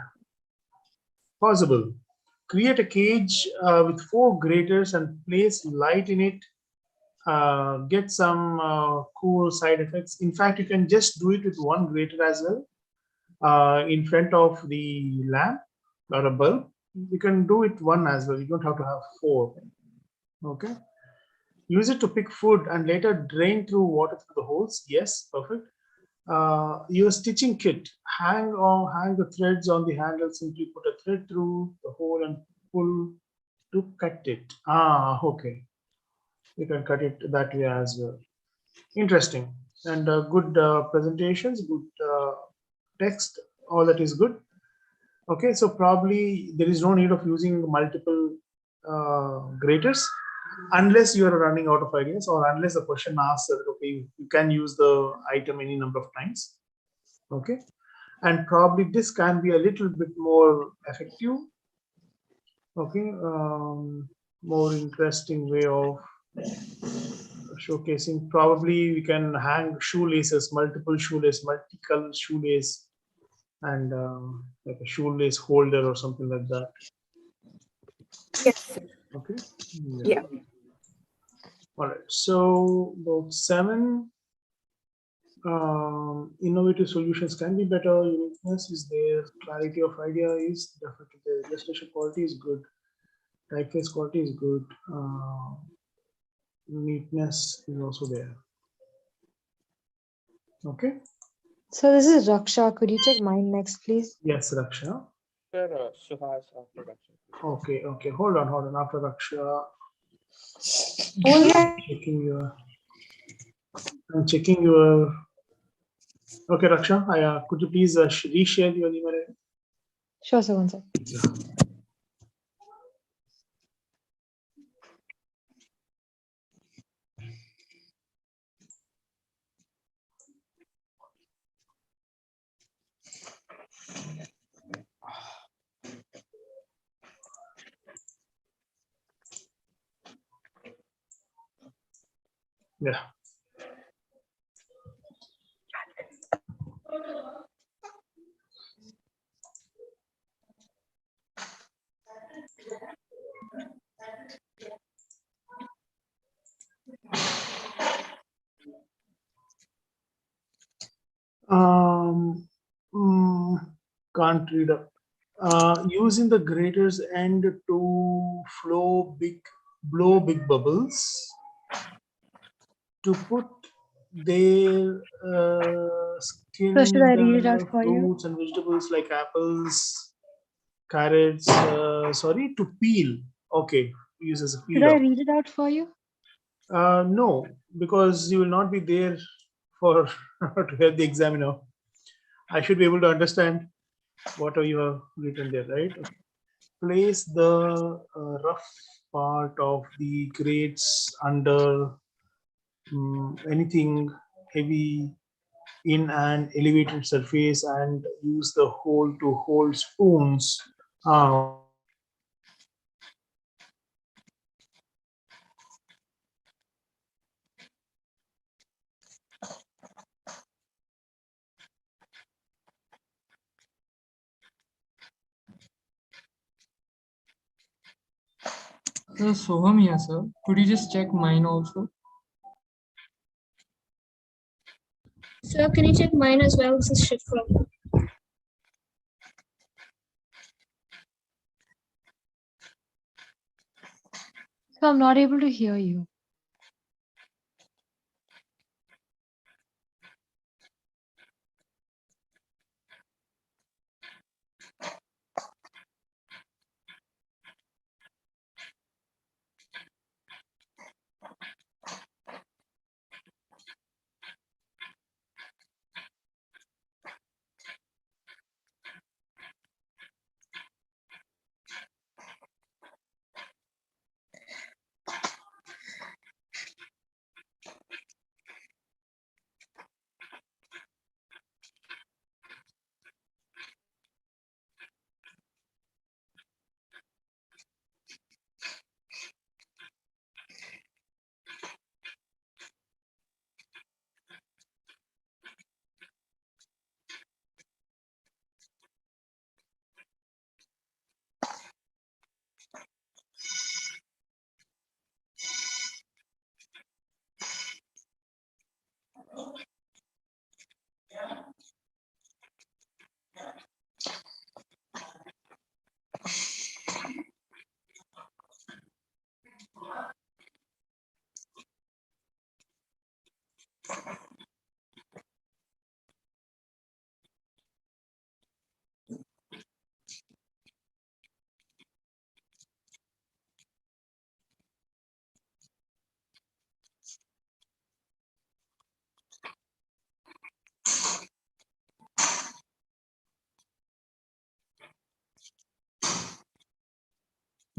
Possible. Create a cage with 4 graters and place light in it. Get some cool side effects. In fact, you can just do it with 1 grater as well in front of the lamp or a bulb. You can do it 1 as well. You don't have to have 4. Okay. Use it to pick food and later drain through water through the holes. Yes, perfect. Your stitching kit. Hang the threads on the handle. Simply put a thread through the hole and pull to cut it. Okay. You can cut it that way as well. Interesting. And good presentations, good text, all that is good. Okay, so probably there is no need of using multiple graters unless you are running out of ideas, or unless the question asks that, okay, you can use the item any number of times. Okay, and probably this can be a little bit more effective. Okay, more interesting way of showcasing. Probably we can hang shoelaces, multiple shoelace, multicolor shoelace, and like a shoelace holder or something like that. Yes. Okay. Yeah. All right. So about 7. Innovative solutions can be better. Uniqueness is there. Clarity of idea is definitely there. Illustration quality is good. Typeface quality is good. Neatness is also there. Okay. So this is Raksha. Could you check mine next, please? Yes, Raksha. Sir, Suhas after Raksha. Okay. Hold on. After Raksha, I'm checking your. Okay, Raksha, could you please reshare your email ID? Sure, sir. One sec. Yeah. Can't read up. Using the grater's end to blow big bubbles to put their skin So should I read it out for you? fruits and vegetables like apples, carrots, sorry, to peel. Okay, use as a Should I peeler. read it out for you? No, because you will not be there for to help the examiner. I should be able to understand what you have written there, right? place the rough part of the grades under anything heavy in an elevated surface and use the hole to hold spoons. Soham here, sir. Could you just check mine also? Sir, can you check mine as well? This is Shifra. So I'm not able to hear you.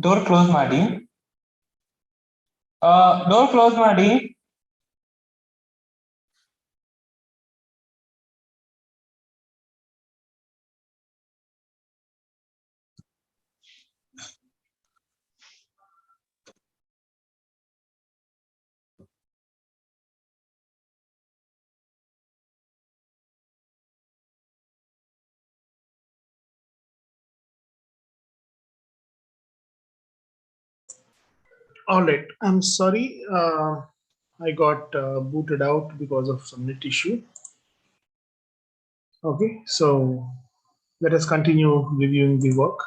Door close ಮಾಡಿ. Door close ಮಾಡಿ. All right, I'm sorry. I got booted out because of some net issue. Okay, so let us continue reviewing the work.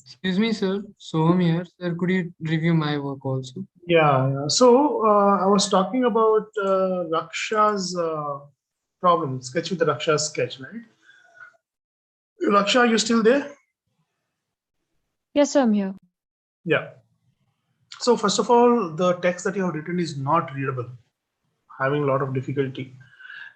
Excuse me, sir. Soham here. Sir, could you review my work also? Yeah. So I was talking about Raksha's problem, sketch with the Raksha sketch, right? Raksha, are you still there? Yes, sir, I'm here. Yeah. So first of all, the text that you have written is not readable, having a lot of difficulty.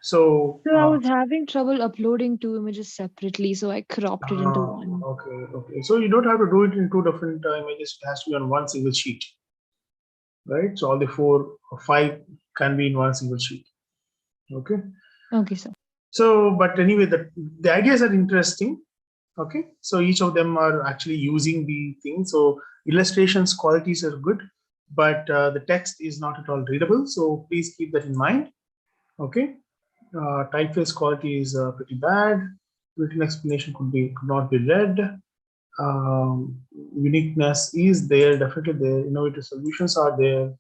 So So I was having trouble uploading two images separately, so I cropped it into one. Okay. So you don't have to do it in two different images. It has to be on one single sheet, right? So all the 4 or 5 can be in one single sheet. Okay. Okay, sir. So, but anyway, the ideas are interesting. Okay. So each of them are actually using the thing. So illustrations qualities are good, but the text is not at all readable. So please keep that in mind. Okay. Typeface quality is pretty bad. Written explanation could not be read. Uniqueness is there, definitely there. Innovative solutions are there.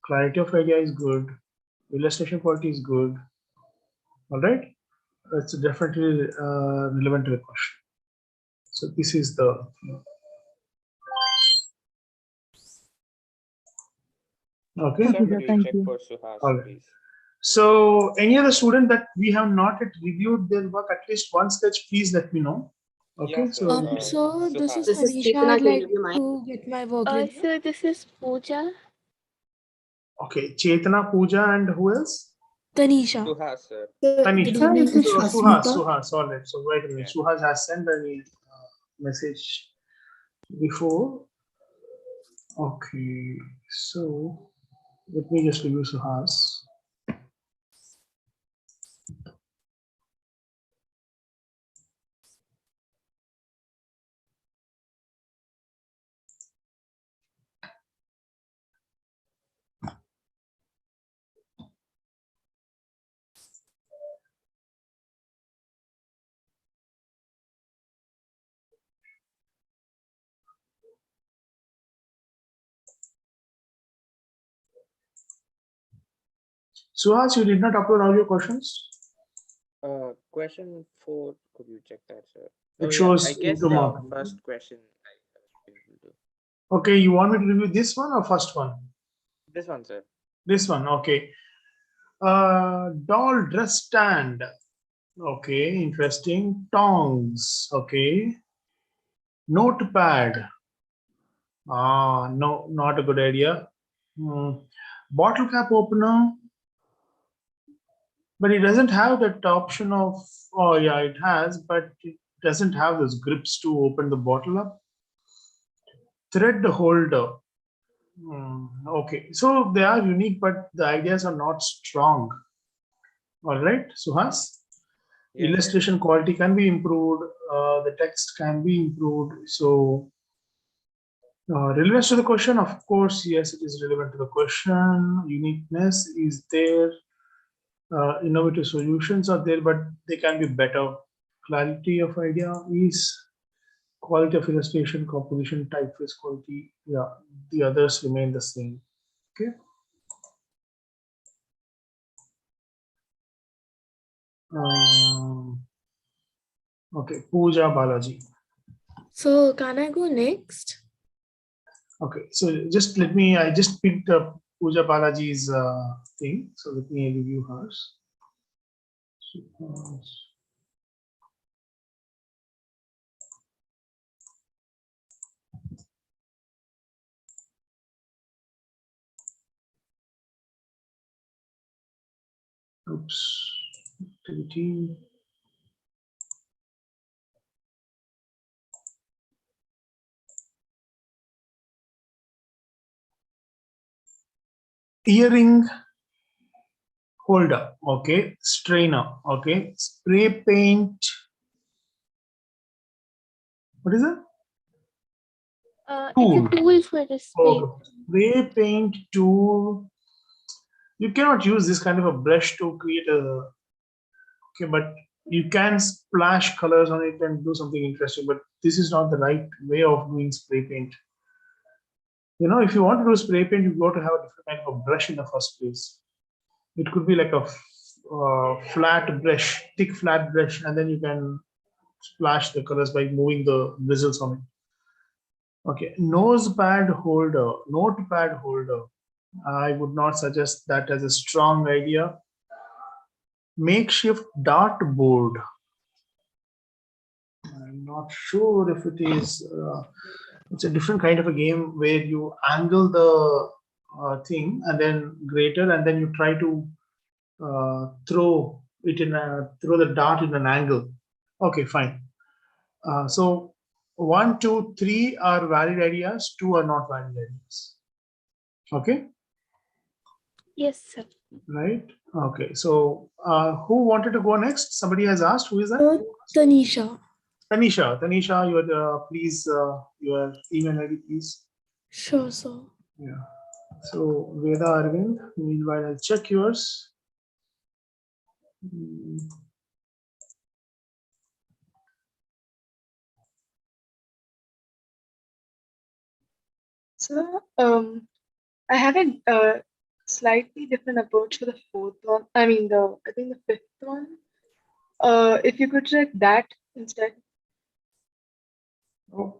Clarity of idea is good. Illustration quality is good. All right, it's definitely relevant to the question. So this is the. Okay. Sir, could you check for Suhas, all right. please? So any other student that we have not yet reviewed their work, at least one sketch, please let me know. Okay. Yeah, sir. So this is This is Manisha. Chetana. I'd Can you like review mine? to get my work reviewed. Sir, this is Pooja. Okay, Chetana, Pooja, and who else? Tanisha. Suhas, sir. Tanisha. Good evening, So Suhas, all right. So wait a minute. Suhas has sent a message before. Okay, so let me just review Suhas. Suhas, you did not upload all your questions? Question 4, could you check that, sir? It Oh, yeah, shows I guess into the mark. first question I was able to. Okay, you want me to review this one or first one? This one, sir. This one, okay. Doll dress stand. Okay, interesting. Tongs. Okay. Notepad. No, not a good idea. Bottle cap opener. But it doesn't have that option of, oh yeah, it has, but it doesn't have those grips to open the bottle up. Thread holder. Okay, so they are unique, but the ideas are not strong. All right, Suhas? Yes, Illustration quality can be improved, the text can be improved. So relevance to the question, of course, yes, it is relevant to the question. Uniqueness is there. Innovative solutions are there, but they can be better. Clarity of idea is quality of illustration, composition, typeface quality. Yeah, the others remain the same. Okay. Okay, Pooja Balaji. So can I go next? Okay, so just let me, I just picked up Pooja Balaji's thing. So let me review hers. Oops, activity. Earring holder, okay. Strainer, okay. Spray paint. What is it? It's a tool for the spray. Okay. Spray paint tool. You cannot use this kind of a brush to create a, okay, but you can splash colors on it and do something interesting, but this is not the right way of doing spray paint. You know, if you want to do spray paint, you've got to have a different kind of a brush in the first place. It could be like a flat brush, thick flat brush, and then you can splash the colors by moving the bristles on it. Okay, notepad holder, notepad holder. I would not suggest that as a strong idea. Makeshift dartboard. I'm not sure if it is. It's a different kind of a game where you angle the thing and then greater, and then you try to throw it in throw the dart in an angle. Okay, fine. So 1, 2, 3 are valid ideas. 2 are not valid ideas. Okay. Yes, sir. Right. Okay. So who wanted to go next? Somebody has asked. Who is that? Tanisha. Tanisha. Tanisha, your please your email ID, please. Sure, sir. Yeah. So Veda Arvind. Meanwhile, I'll check yours. So, I have a slightly different approach for the fourth one. I mean, I think the fifth one. If you could check that instead. Oh.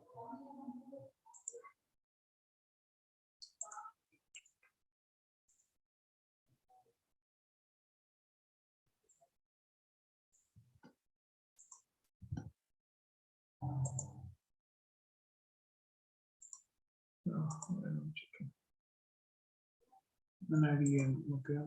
I'm checking. Okay.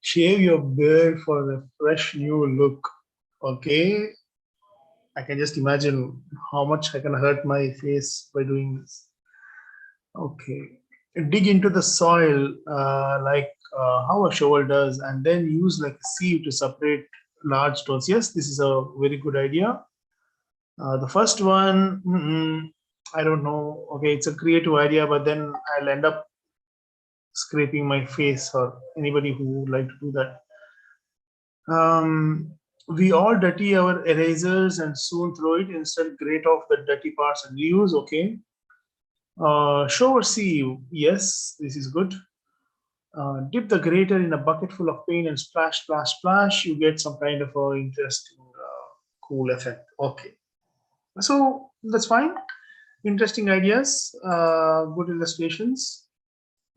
Shave your beard for a fresh new look. Okay. I can just imagine how much I can hurt my face by doing this. Okay. Dig into the soil like how a shovel does, and then use like a sieve to separate large stones. Yes, this is a very good idea. The first one, I don't know. Okay, it's a creative idea, but then I'll end up scraping my face, or anybody who would like to do that. We all dirty our erasers and soon throw it. Instead, grate off the dirty parts and reuse. Okay. Show or see. Yes, this is good. Dip the grater in a bucket full of paint and splash, splash, splash. You get some kind of a interesting, cool effect. Okay. So that's fine. Interesting ideas. Good illustrations.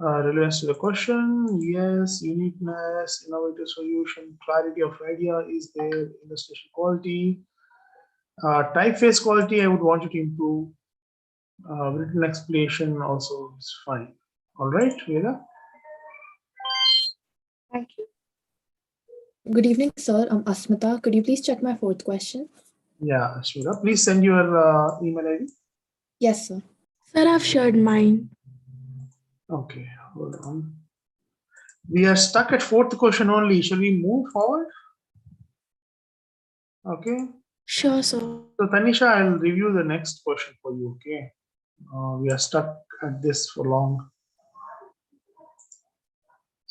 Relevance to the question. Yes. Uniqueness, innovative solution, clarity of idea is there. Illustration quality. Typeface quality, I would want you to improve. Written explanation also is fine. All right, Veda. Thank you. Good evening, sir. I'm Asmita. Could you please check my fourth question? Yeah, Shweta. Please send your email ID. Yes, sir. Sir, I've shared mine. Okay, hold on. We are stuck at fourth question only. Shall we move forward? Okay. Sure, sir. So Tanisha, I'll review the next question for you. Okay. We are stuck at this for long.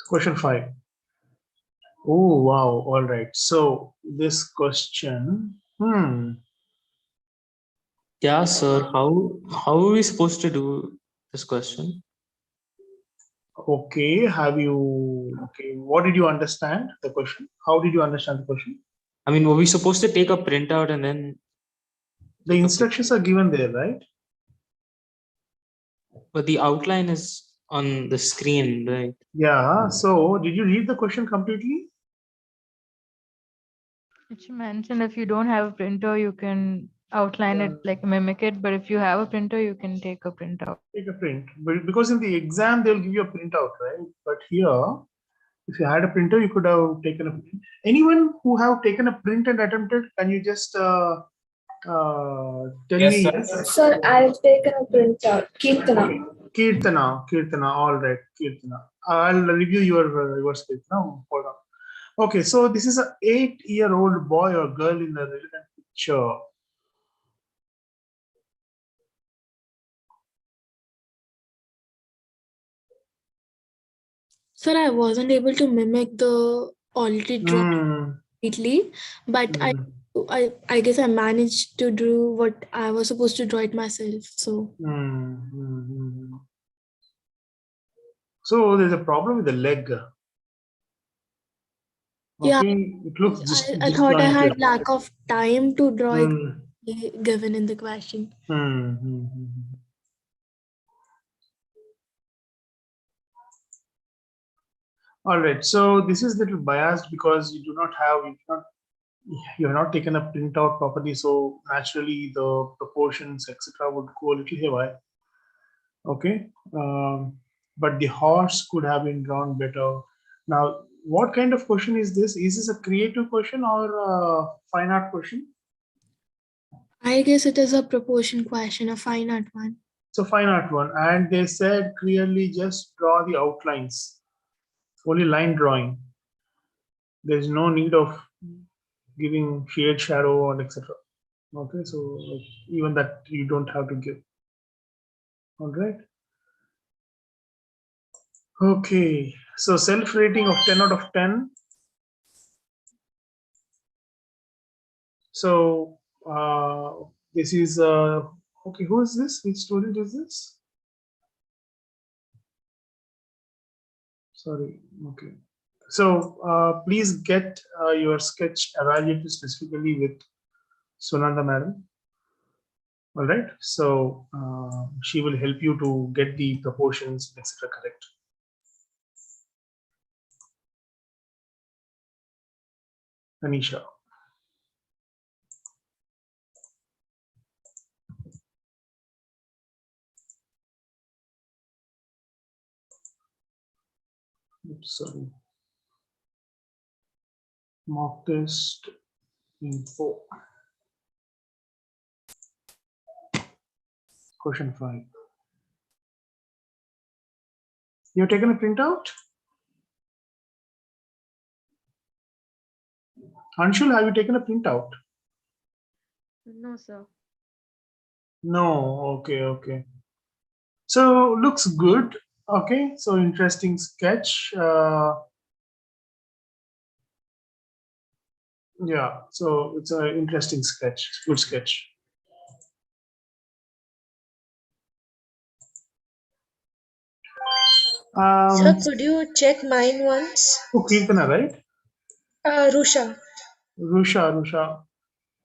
Question 5. Oh wow! All right. So this question. Yeah, sir. How are we supposed to do this question? Okay. Have you? Okay. What did you understand the question? How did you understand the question? I mean, were we supposed to take a printout and then? The instructions are given there, right? But the outline is on the screen, right? Yeah. So did you read the question completely? It should mention if you don't have a printer, you can outline it, like mimic it. But if you have a printer, you can take a printout. Take a print. But because in the exam they'll give you a printout, right? But here, if you had a printer, you could have taken a print. Anyone who have taken a print and attempted, can you just tell Yes, me sir. yes? Sir, I've taken a printout. Kirtana. Okay. Kirtana, all right, Kirtana. I'll review your script now. Hold on. Okay, so this is a 8-year-old boy or girl in the relevant picture. Sir, I wasn't able to mimic the already drawn completely, but I guess I managed to do what I was supposed to draw it myself. So So there's a problem with the leg. yeah, Okay, it looks I thought I disjointed. had lack of time to draw it given in the question. All right, so this is little biased because you have not taken a printout properly, so naturally the proportions etc. would go a little haywire. Okay, but the horse could have been drawn better. Now, what kind of question is this? Is this a creative question or a fine art question? I guess it is a proportion question, a fine art one. It's a fine art one, and they said clearly just draw the outlines, only line drawing. There's no need of giving shade, shadow, and etc. Okay, so even that you don't have to give. All right. Okay, so self rating of 10 out of 10. So this is okay. Who is this? Which student is this? Sorry. Okay. So please get your sketch evaluated specifically with Sunanda madam. All right. So she will help you to get the proportions etc. correct. Anisha. Oops, sorry. Mock test info. Question 5. You've taken a printout? Anshul, have you taken a printout? No, sir. No, okay. So looks good. Okay, so interesting sketch. Yeah, so it's an interesting sketch, good sketch. Sir, could you check mine once? Kirtana, right? Rusha. Rusha.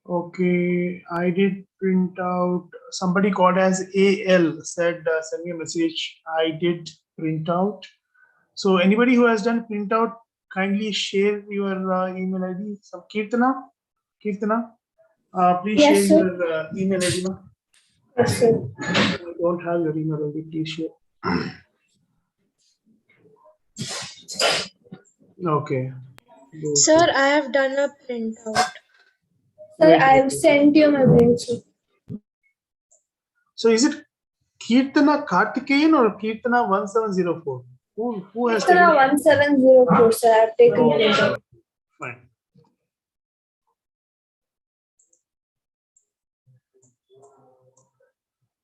Okay, I did print out. Somebody called as AL said, send me a message. I did print out. So anybody who has done printout, kindly share your email ID. So Kirtana, please share Yes, sir. your email ID. Yes, sir. I don't have your email ID. Please share. Okay. Sir, I have done a printout. Sir, I have sent you my mail, sir. So is it Kirtana Kartikeyan or Kirtana 1704? Who has taken? 1704, sir. I have taken printout. Fine.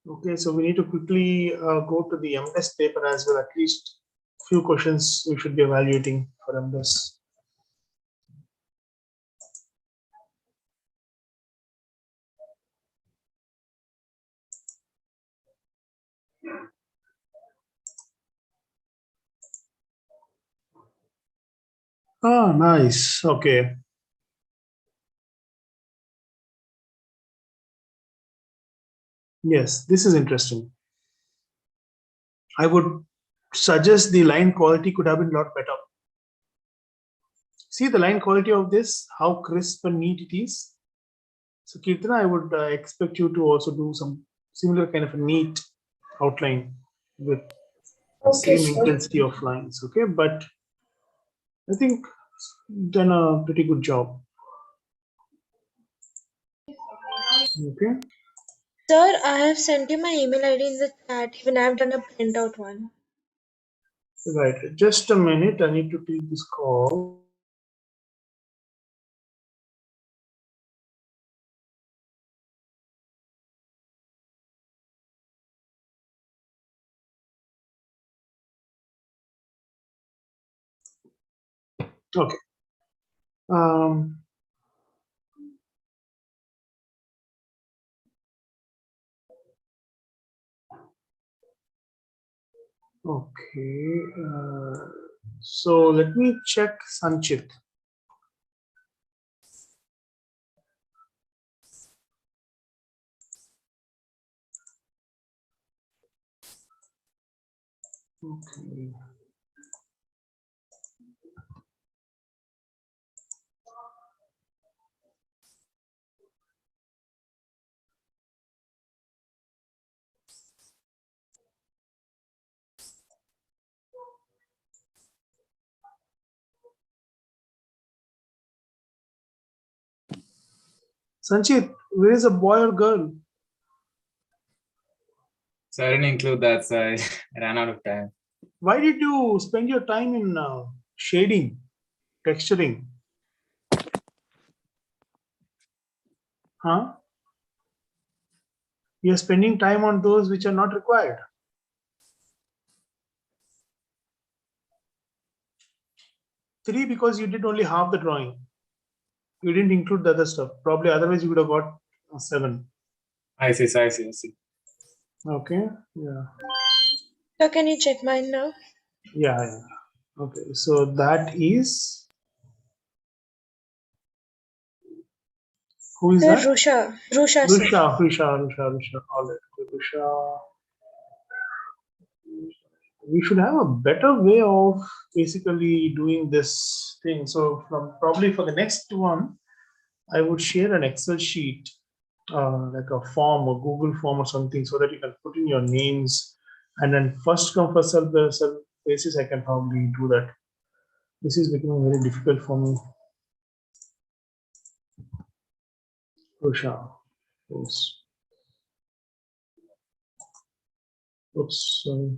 Okay, so we need to quickly go to the MS paper as well. At least few questions we should be evaluating for MS. Ah, nice. Okay. Yes, this is interesting. I would suggest the line quality could have been a lot better. See the line quality of this, how crisp and neat it is. So Kirtana, I would expect you to also do some similar kind of a neat outline with Okay, same sir. intensity of lines. Okay, but I think done a pretty good job. Okay. Sir, I have sent you my email ID in the chat. Even I have done a printout one. Right. Just a minute. I need to take this call. Okay. Okay. So let me check Sanchit. Okay. Sanchit, where is a boy or girl? So I didn't include that, so I ran out of time. Why did you spend your time in shading, texturing? Huh? You're spending time on those which are not required. Three, because you did only half the drawing. You didn't include the other stuff. Probably otherwise you would have got 7. I see. Okay. Yeah. So can you check mine now? Yeah. Okay. So that is, who is Sir, that? Rusha. Rusha, sir. Rusha. All right. Rusha. We should have a better way of basically doing this thing. So probably for the next one, I would share an Excel sheet, like a form or Google form or something, so that you can put in your names, and then first come first serve basis, I can probably do that. This is becoming very difficult for me. Usha. Oops. Oops. Sorry.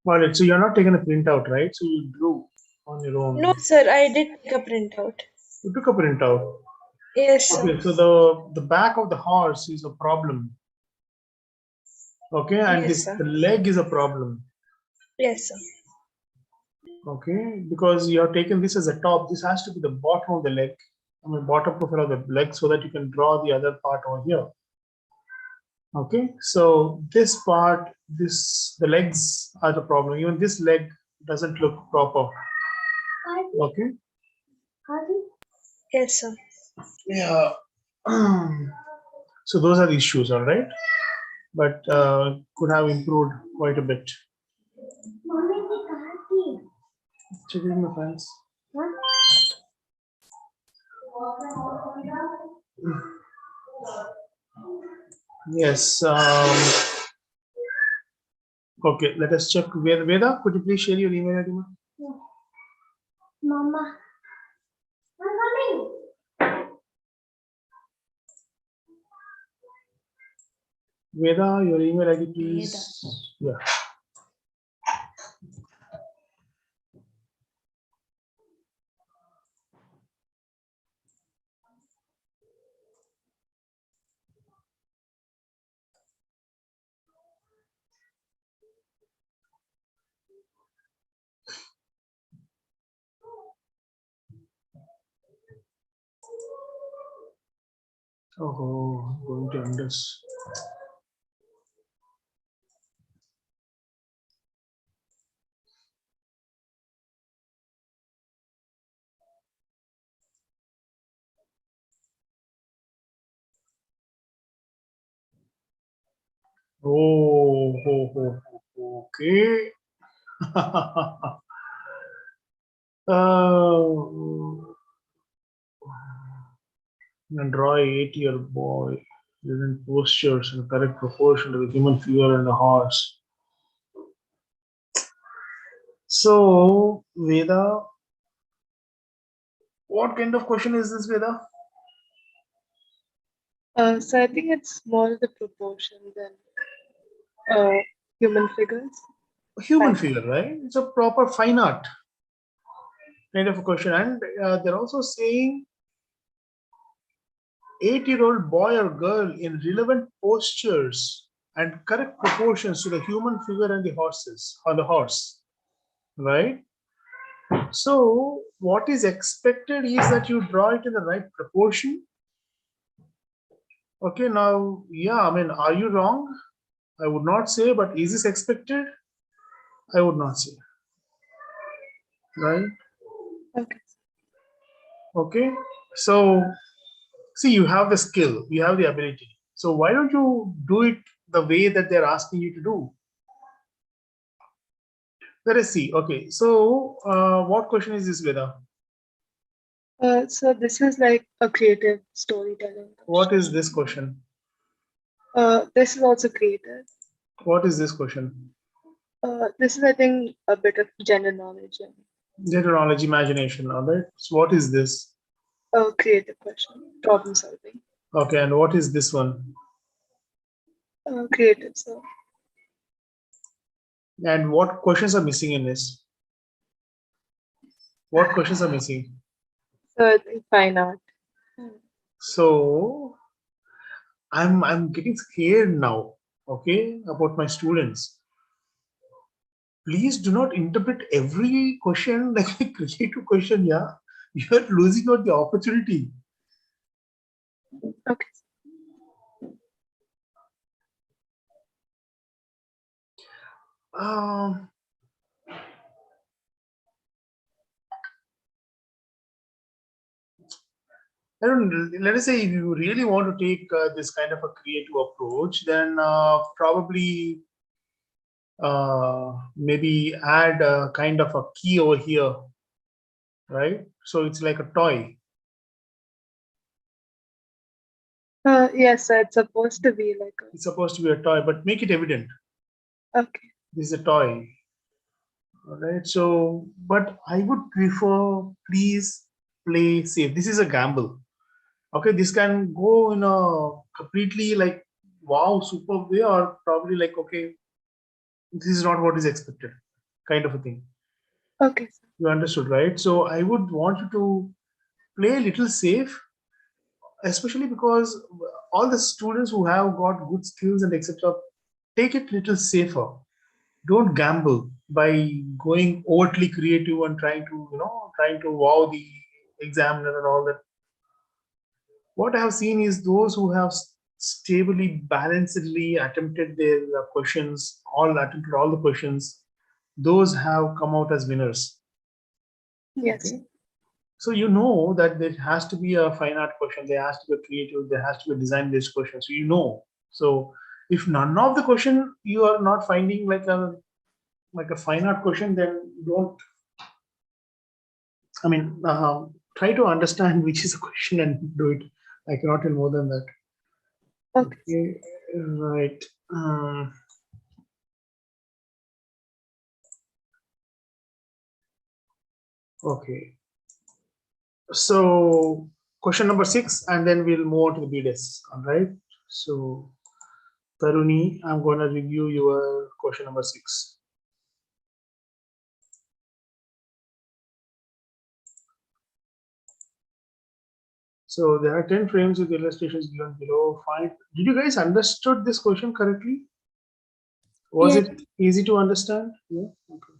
Violet, so you're not taking a printout, right? So you drew on your own. No, sir, I did take a printout. You took a printout. Yes, sir. Okay, so the back of the horse is a problem. Okay, and Yes, sir. the leg is a problem. Yes, sir. Okay, because you have taken this as a top. This has to be the bottom of the leg. I mean, bottom profile of the leg, so that you can draw the other part over here. Okay, so this part, the legs are the problem. Even this leg doesn't look proper. Okay. Yes, sir. Yeah. So those are the issues, all right. But could have improved quite a bit. Check in my files. Yes. Okay, let us check. Veda, could you please share your email ID? Mama, I'm coming. Veda, your email ID, please. Yeah. Oh, going to end this. Oh, okay. And draw a 8-year-old boy using postures in correct proportion to the human figure and the horse. So, Veda, what kind of question is this, Veda? So I think it's more the proportion than human figures. Human figure, right? It's a proper fine art kind of a question. And they're also saying 8-year-old boy or girl in relevant postures and correct proportions to the human figure and the horses, or the horse, right? So what is expected is that you draw it in the right proportion. Okay, now, yeah, I mean, are you wrong? I would not say, but is this expected? I would not say. Right? Okay. Okay, so see, you have the skill, you have the ability. So why don't you do it the way that they're asking you to do? Let us see. Okay, so what question is this, Veda? So this is like a creative storytelling. What is this question? This is also creative. What is this question? This is, I think, a bit of general knowledge and General knowledge, imagination. All right. So what is this? a creative question, problem solving. Okay, and what is this one? Creative. So. And what questions are missing in this? What questions are missing? So I think fine art. So I'm getting scared now, okay, about my students. Please do not interpret every question like a creative question, yeah. You're losing out the opportunity. Okay. I don't. Let us say if you really want to take this kind of a creative approach, then probably maybe add a kind of a key over here, right? So it's like a toy. Yes, sir, it's supposed to be like It's supposed to be a toy, but make it evident. Okay. This is a toy. All right. So, but I would prefer, please play safe. This is a gamble. Okay. This can go in a completely like, wow, super way, or probably like, okay, this is not what is expected, kind of a thing. Okay. You understood, right? So I would want you to play a little safe, especially because all the students who have got good skills and etc. Take it little safer. Don't gamble by going overtly creative and trying to wow the examiner and all that. What I have seen is those who have stably, balancedly attempted their questions, attempted all the questions, those have come out as winners. Yes. Okay. So you know that there has to be a fine art question, there has to be a creative, there has to be a design-based question. So you know. So if none of the question you are not finding like a fine art question, then don't. I mean, try to understand which is the question and do it. I cannot tell more than that. Okay, right. Okay. So question number 6, and then we'll move on to the BDS. All right. So Taruni, I'm going to review your question number 6. So there are 10 frames with illustrations given below. Fine. Did you guys understood this question correctly? Was Yes. it easy to understand? Yeah. Okay.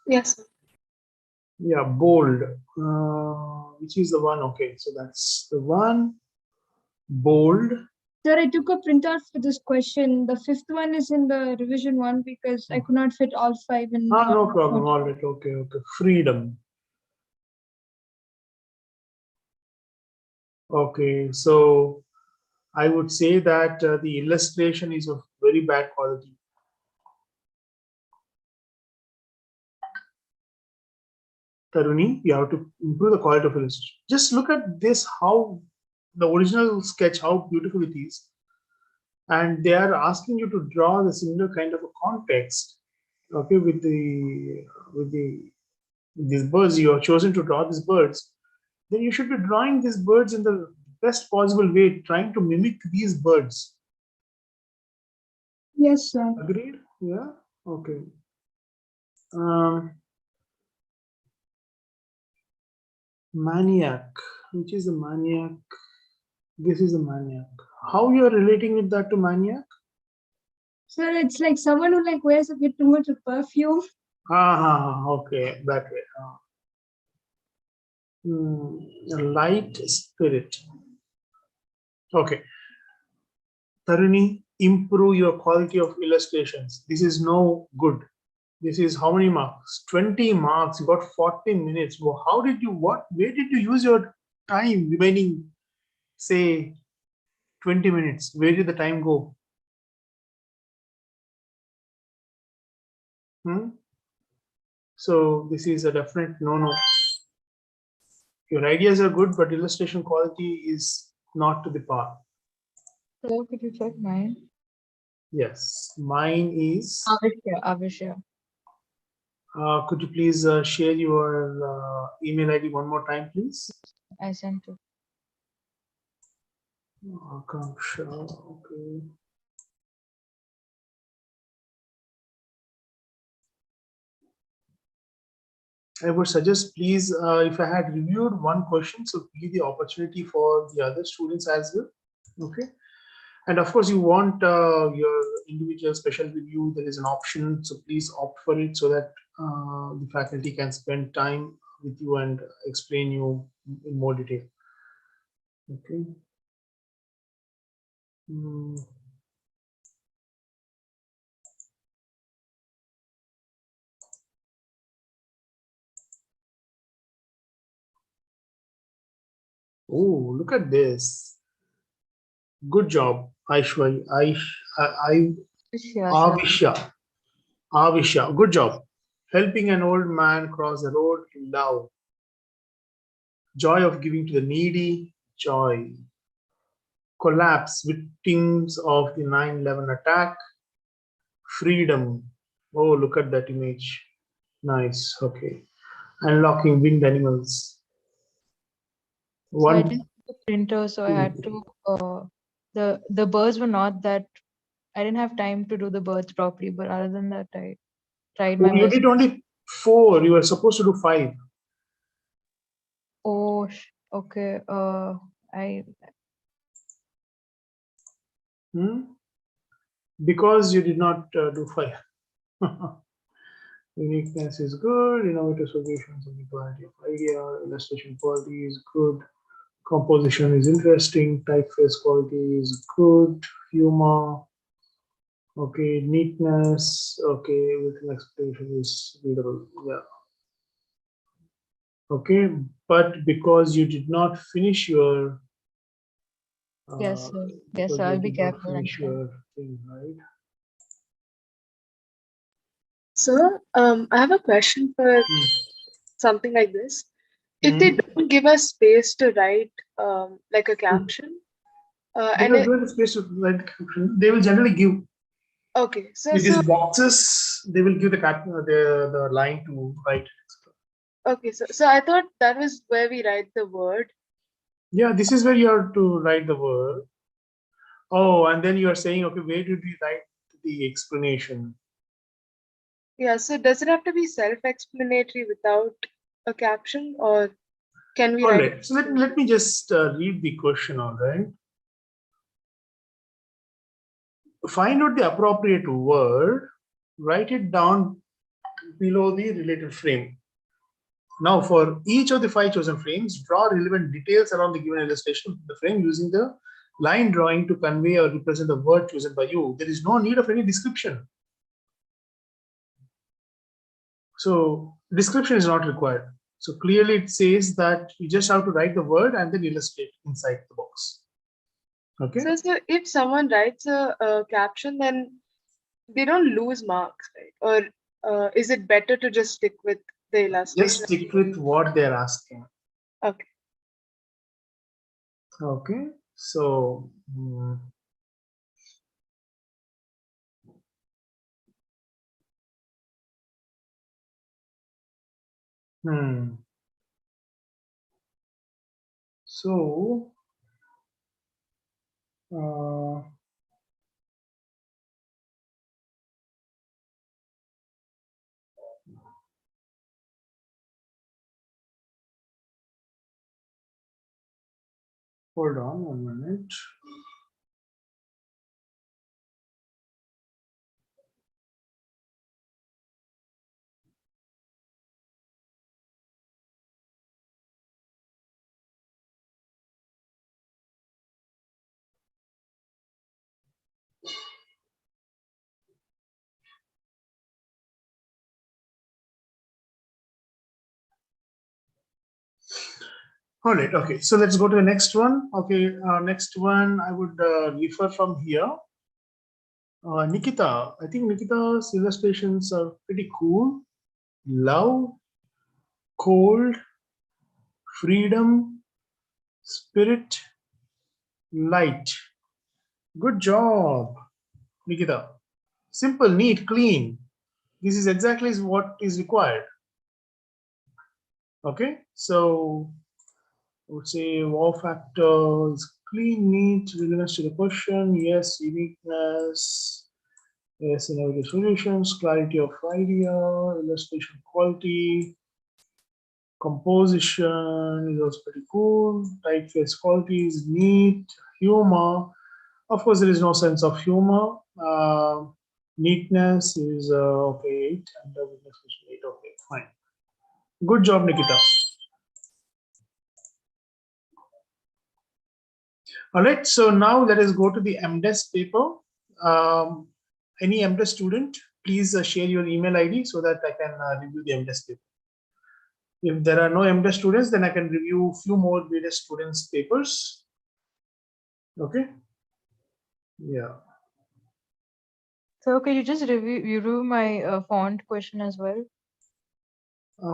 Yes. Yeah, bold. Which is the one? Okay, so that's the one. Bold. Sir, I took a printout for this question. The 5th one is in the revision 1 because I could not fit all 5 in. No problem. All right. Okay. Freedom. Okay, so I would say that the illustration is of very bad quality. Taruni, you have to improve the quality of illustration. Just look at this, how the original sketch, how beautiful it is. And they are asking you to draw the similar kind of a context. Okay, with these birds, you have chosen to draw these birds. Then you should be drawing these birds in the best possible way, trying to mimic these birds. Yes, sir. Agreed? Yeah. Okay. Maniac. Which is a maniac? This is a maniac. How you are relating with that to maniac? Sir, it's like someone who like wears a bit too much of perfume. Okay, that way. Light spirit. Okay. Taruni, improve your quality of illustrations. This is no good. This is how many marks? 20 marks. You got 40 minutes. Well, how did you, where did you use your time remaining, say, 20 minutes? Where did the time go? So this is a definite no-no. Your ideas are good, but illustration quality is not to the par. So could you check mine? Yes, mine is. Avishya. Could you please share your email ID one more time, please? I sent it. Akanksha, okay. I would suggest, please, if I had reviewed one question, so give the opportunity for the other students as well. Okay. And of course, you want your individual special review. There is an option, so please opt for it so that the faculty can spend time with you and explain you in more detail. Okay. Oh, look at this. Good job, Aishwarya. Avisha, good job. Helping an old man cross the road in love. Joy of giving to the needy, joy. collapse, victims of the 9/11 attack, freedom. Oh, look at that image. Nice. Okay. Unlocking winged animals. So I One. didn't have a printer, so I had to the birds were not that I didn't have time to do the birds properly, but other than that I tried my Oh, you best. did only 4. You were supposed to do 5. Oh, okay. I Because you did not do 5. Uniqueness is good. Innovative solutions and quality of idea. Illustration quality is good. Composition is interesting. Typeface quality is good. Humor. Okay. Neatness. Okay. With an explanation is readable. Yeah. Okay. But because you did not finish your yes, sir. Yes, because sir. you I'll be did not careful finish next time. your thing, right? So, I have a question for something like this. If they don't give us space to write like a caption, and Because there is space to write caption, they will generally give okay, so with these boxes. They will give the line to write. okay, so I thought that was where we write the word. Yeah, this is where you have to write the word. Oh, and then you are saying, okay, where did we write the explanation? Yeah, so does it have to be self-explanatory without a caption, or can we All write? right. So let me just read the question. All right. Find out the appropriate word. Write it down below the related frame. Now, for each of the 5 chosen frames, draw relevant details around the given illustration of the frame using the line drawing to convey or represent the word chosen by you. There is no need of any description. So, description is not required. So, clearly it says that you just have to write the word and then illustrate inside the box. Okay. So if someone writes a caption, then they don't lose marks, right? Or is it better to just stick with the illustration? Just stick with what they're asking. Okay. Okay. So, So, hold on 1 minute. All right. Okay. So let's go to the next one. Okay. Next one, I would refer from here. Nikita. I think Nikita's illustrations are pretty cool. Love, cold, freedom, spirit, light. Good job, Nikita. Simple, neat, clean. This is exactly what is required. Okay. So I would say wow factor is clean, neat, relevance to the question. Yes, uniqueness. Yes, innovative solutions, clarity of idea, illustration quality, composition is also pretty cool. Typeface quality is neat. Humor, of course, there is no sense of humor. Neatness is okay, 8, and witness is 8. Okay, fine. Good job, Nikita. All right, so now let us go to the MDes paper. Any MDes student, please share your email ID so that I can review the MDes paper. If there are no MDes students, then I can review few more BDes students' papers. Okay. Yeah. So can you just review my font question as well?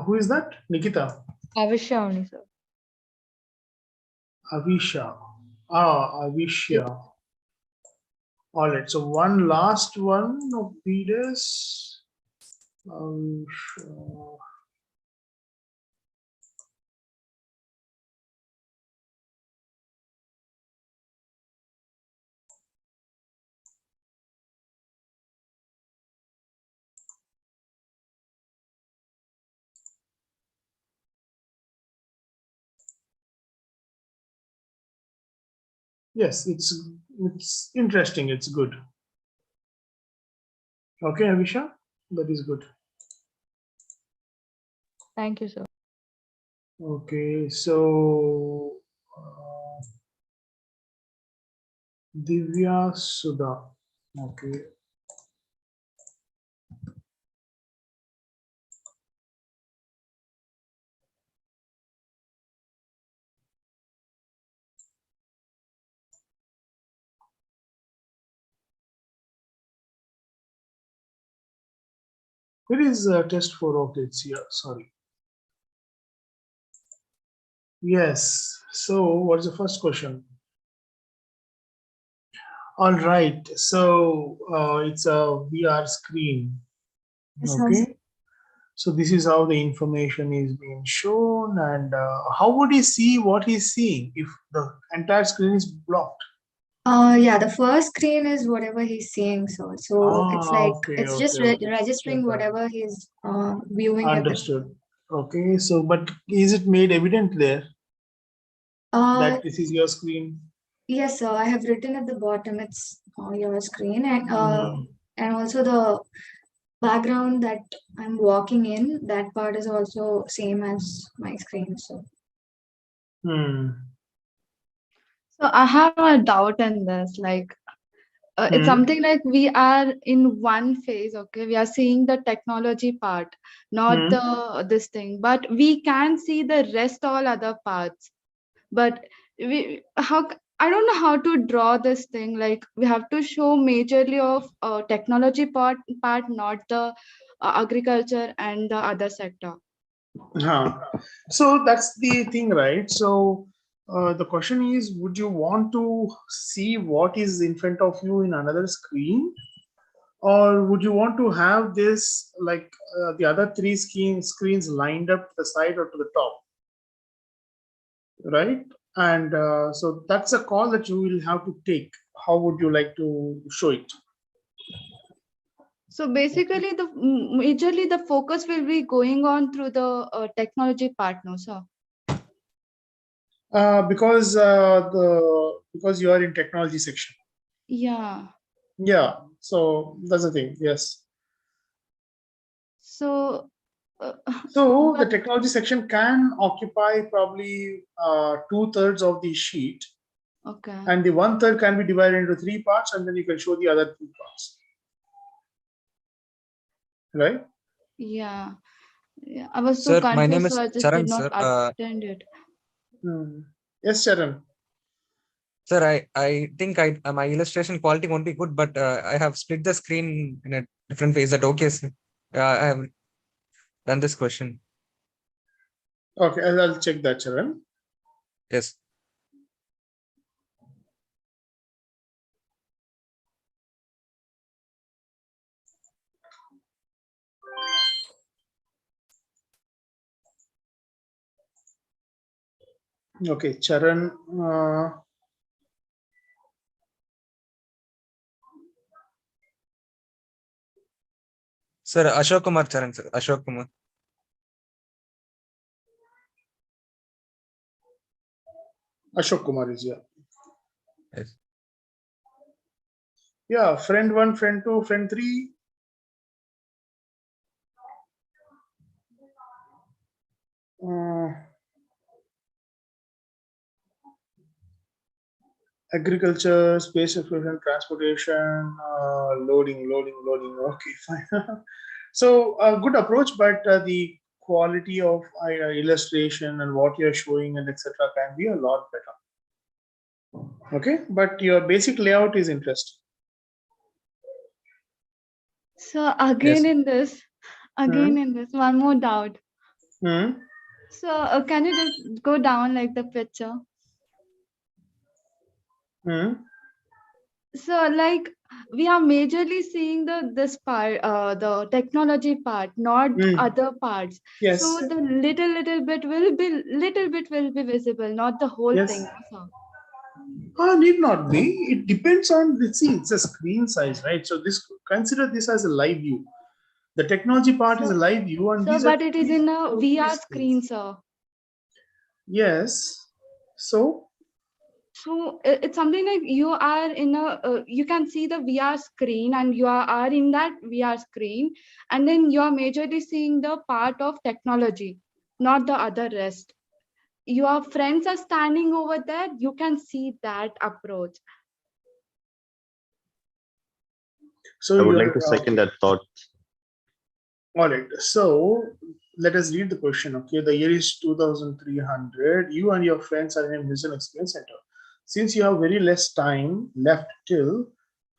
Who is that? Nikita. Avisha only, sir. Avisha. Avisha. All right. So one last one of readers. Yes, it's interesting. It's good. Okay, Avisha, that is good. Thank you, sir. Okay, so Divya Sudha. Okay. Where is test for rockets here? Sorry. Yes. So what's the first question? All right. So it's a VR screen. Okay. So this is how the information is being shown, and how would he see what he's seeing if the entire screen is blocked? Yeah, the first screen is whatever he's seeing. So it's like Okay, it's just okay, okay. registering Got it. whatever he's viewing everything. Understood. Okay, so but is it made evident there that this is your screen? Yes, sir. I have written at the bottom. It's your screen, Hmm. and also the background that I'm walking in. That part is also same as my screen. So. So I have a doubt in this. Like, it's something like we are in one phase. Okay, we are seeing the technology part, not the this thing, but we can see the rest all other parts. But I don't know how to draw this thing. Like, we have to show majorly of technology part, not the agriculture and the other sector. So that's the thing, right? So the question is, would you want to see what is in front of you in another screen, or would you want to have this like the other three screens lined up to the side or to the top, right? And so that's a call that you will have to take. How would you like to show it? So basically, majorly the focus will be going on through the technology part, no, sir? Because you are in technology section. Yeah. Yeah. So that's the thing. Yes. So. So the technology section can occupy probably 2/3 of the sheet. Okay. And the 1/3 can be divided into 3 parts, and then you can show the other 2 parts. Right? Yeah. Yeah. I was so Sir, my name confused, is so I just Charan, did not sir. attend it. Yes, Charan. Sir, I think my illustration quality won't be good, but I have split the screen in a different way. Is that okay, sir? I have done this question. Okay, I'll check that, Charan. Yes. Okay, Charan. Sir, Ashok Kumar Charan, sir. Ashok Kumar. Ashok Kumar is here. Yes. Yeah, friend 1, friend 2, friend 3. Agriculture, space exploration, transportation, loading. Okay, fine. So a good approach, but the quality of illustration and what you're showing and etc. can be a lot better. Okay, but your basic layout is interesting. So again Yes. in this, one more doubt. So can you just go down like the picture? So like we are majorly seeing this part, the technology part, not other parts. Yes. So the little bit will be visible, not the whole Yes. thing. So. Need not be. It depends on, let's see, it's a screen size, right? So this, consider this as a live view. The technology part is a live view, and these but are it is in a VR screen, sir. Yes. So it's something like you are in a, you can see the VR screen and you are in that VR screen, and then you are majorly seeing the part of technology, not the other rest. Your friends are standing over there, you can see that approach. So I would like to second that thought. All right. So let us read the question. Okay. The year is 2300. You and your friends are in a museum experience center. Since you have very less time left till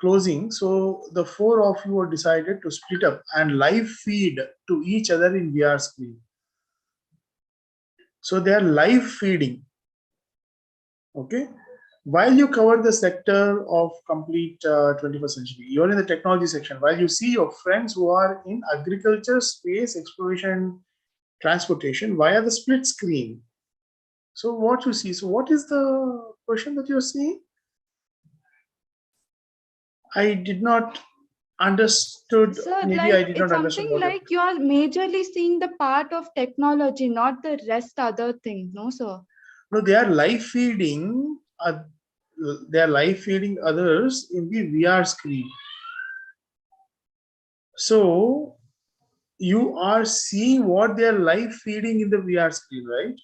closing, so the four of you are decided to split up and live feed to each other in VR screen. So they are live feeding. Okay. While you cover the sector of complete 21st century, you're in the technology section. While you see your friends who are in agriculture, space, exploration, transportation via the split screen. So what you see, so what is the question that you're seeing? I did not understood. So Maybe like I did it's not understand something what like you are majorly seeing the part of technology, not the rest other things, no sir? No, they are live feeding. They are live feeding others in the VR screen. So you are seeing what they are live feeding in the VR screen, right?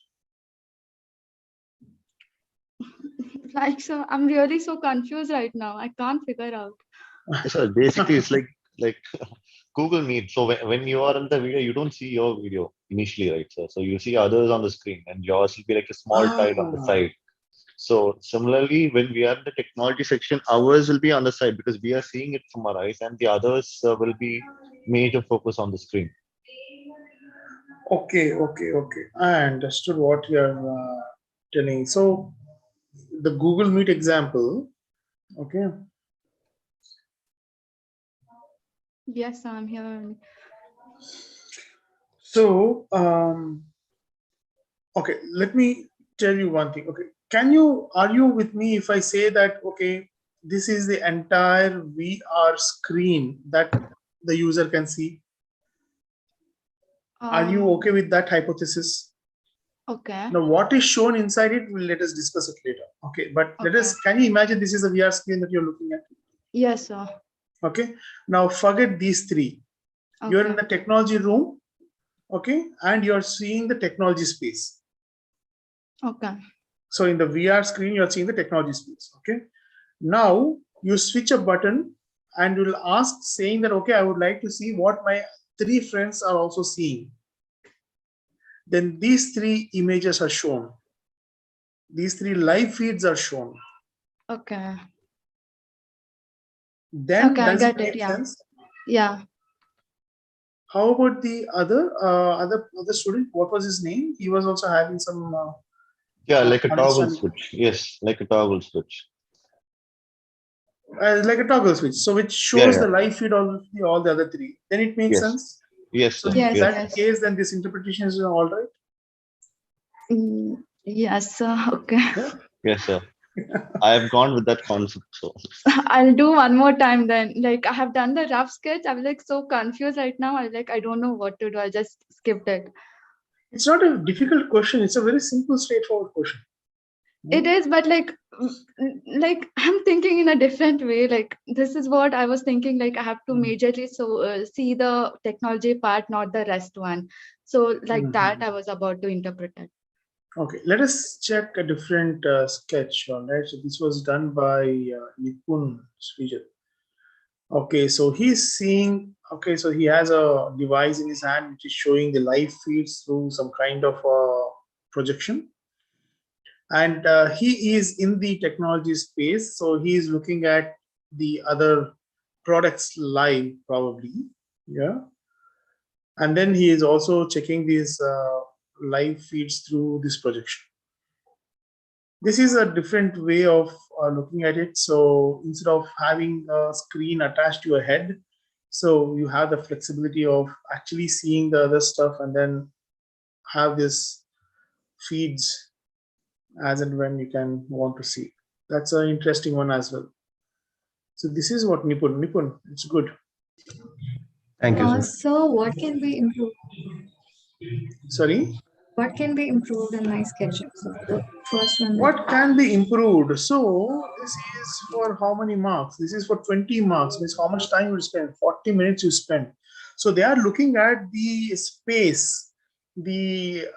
Like, so I'm really so confused right now. I can't figure out. So basically, it's like Google Meet. So when you are in the video, you don't see your video initially, right? So you see others on the screen, and yours will be like a small tile on the side. So similarly, when we are in the technology section, ours will be on the side because we are seeing it from our eyes, and the others will be major focus on the screen. Okay. I understood what you are telling. So the Google Meet example. Okay. Yes, I'm here. So okay, let me tell you one thing. Okay, can you argue with me if I say that, okay, this is the entire VR screen that the user can see? Are you okay with that hypothesis? Okay. Now, what is shown inside it, let us discuss it later. Okay, but let us, can you imagine this is a VR screen that you're looking at? Yes, sir. Okay, now forget these three. You're in the technology room, okay, and you're seeing the technology space. Okay. So in the VR screen, you're seeing the technology space. Okay. Now you switch a button and you'll ask saying that, okay, I would like to see what my three friends are also seeing. Then these three images are shown. These three live feeds are shown. Okay. Then okay, does I it get make it. Yeah. sense? Yeah. How about the other student? What was his name? He was also having some Yeah, like a toggle understanding. switch. Yes, like a toggle switch. Like a toggle switch, so which shows the live feed of all the other three. Then it makes sense. Yes, So sir. in that case, then this interpretation is all right. Yes, sir. Okay. Yes, sir. I have gone with that concept. So I'll do one more time then. Like I have done the rough sketch. I'm like so confused right now. I don't know what to do. I just skipped it. It's not a difficult question. It's a very simple, straightforward question. It is, but like I'm thinking in a different way. Like this is what I was thinking. Like I have to majorly see the technology part, not the rest one. So like that, I was about to interpret it. Okay, let us check a different sketch. All right, so this was done by Nipun Srijat. Okay, so he's seeing. Okay, so he has a device in his hand which is showing the live feeds through some kind of projection. And he is in the technology space, so he is looking at the other products live, probably. Yeah. And then he is also checking these live feeds through this projection. this is a different way of looking at it. So instead of having a screen attached to your head, so you have the flexibility of actually seeing the other stuff and then have this feeds as and when you can want to see. That's an interesting one as well. So this is what Nipun, it's good. Thank you, sir. So what can be improved? Sorry? What can be improved in my sketching? So the first one. What can be improved? So this is for how many marks? This is for 20 marks. Means how much time you spend? 40 minutes you spend. So they are looking at the space, the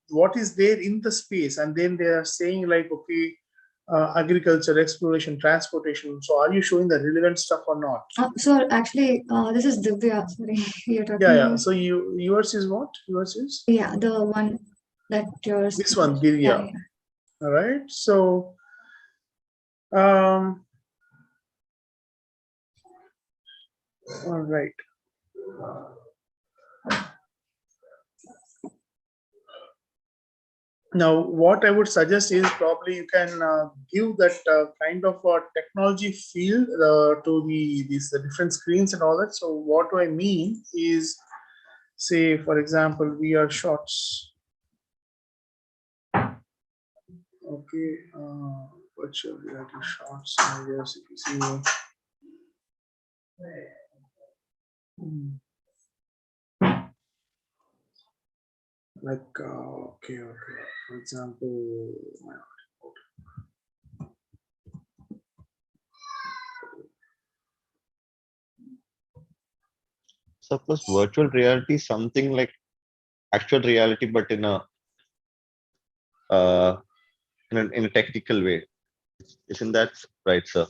what is there in the space, and then they are saying like, okay, agriculture, exploration, transportation. So are you showing the relevant stuff or not? So actually, this is Divya. Sorry, you're talking Yeah. about. So yours is what? Yours is? Yeah, the one that yours. This one, Divya. Yeah. All right. So all right. Now, what I would suggest is probably you can give that kind of a technology field to these different screens and all that. So what do I mean is, say, for example, VR shots. Okay, virtual reality shots. I guess if you see. Like, okay. For example, suppose virtual reality is something like actual reality, but in a technical way. Isn't that right, sir?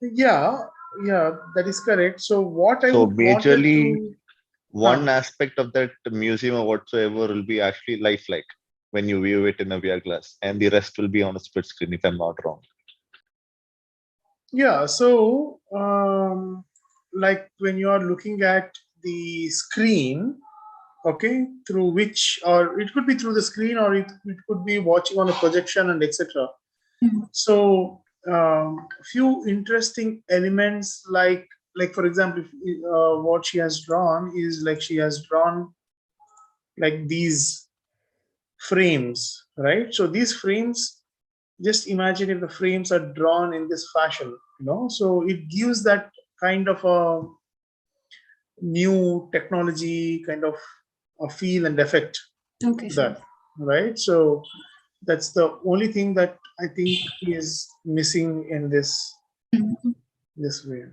Yeah, that is correct. So what I So would wanted majorly to one aspect of that museum or whatsoever will be actually lifelike when you view it in a VR glass, and the rest will be on a split screen, if I'm not wrong. Yeah, so like when you are looking at the screen, okay, through which, or it could be through the screen, or it could be watching on a projection and etc. So few interesting elements like for example, what she has drawn is like she has drawn like these frames, right? So these frames, just imagine if the frames are drawn in this fashion, so it gives that kind of a new technology kind of a feel and effect. Okay, sure. That, right? So that's the only thing that I think is missing in this this way.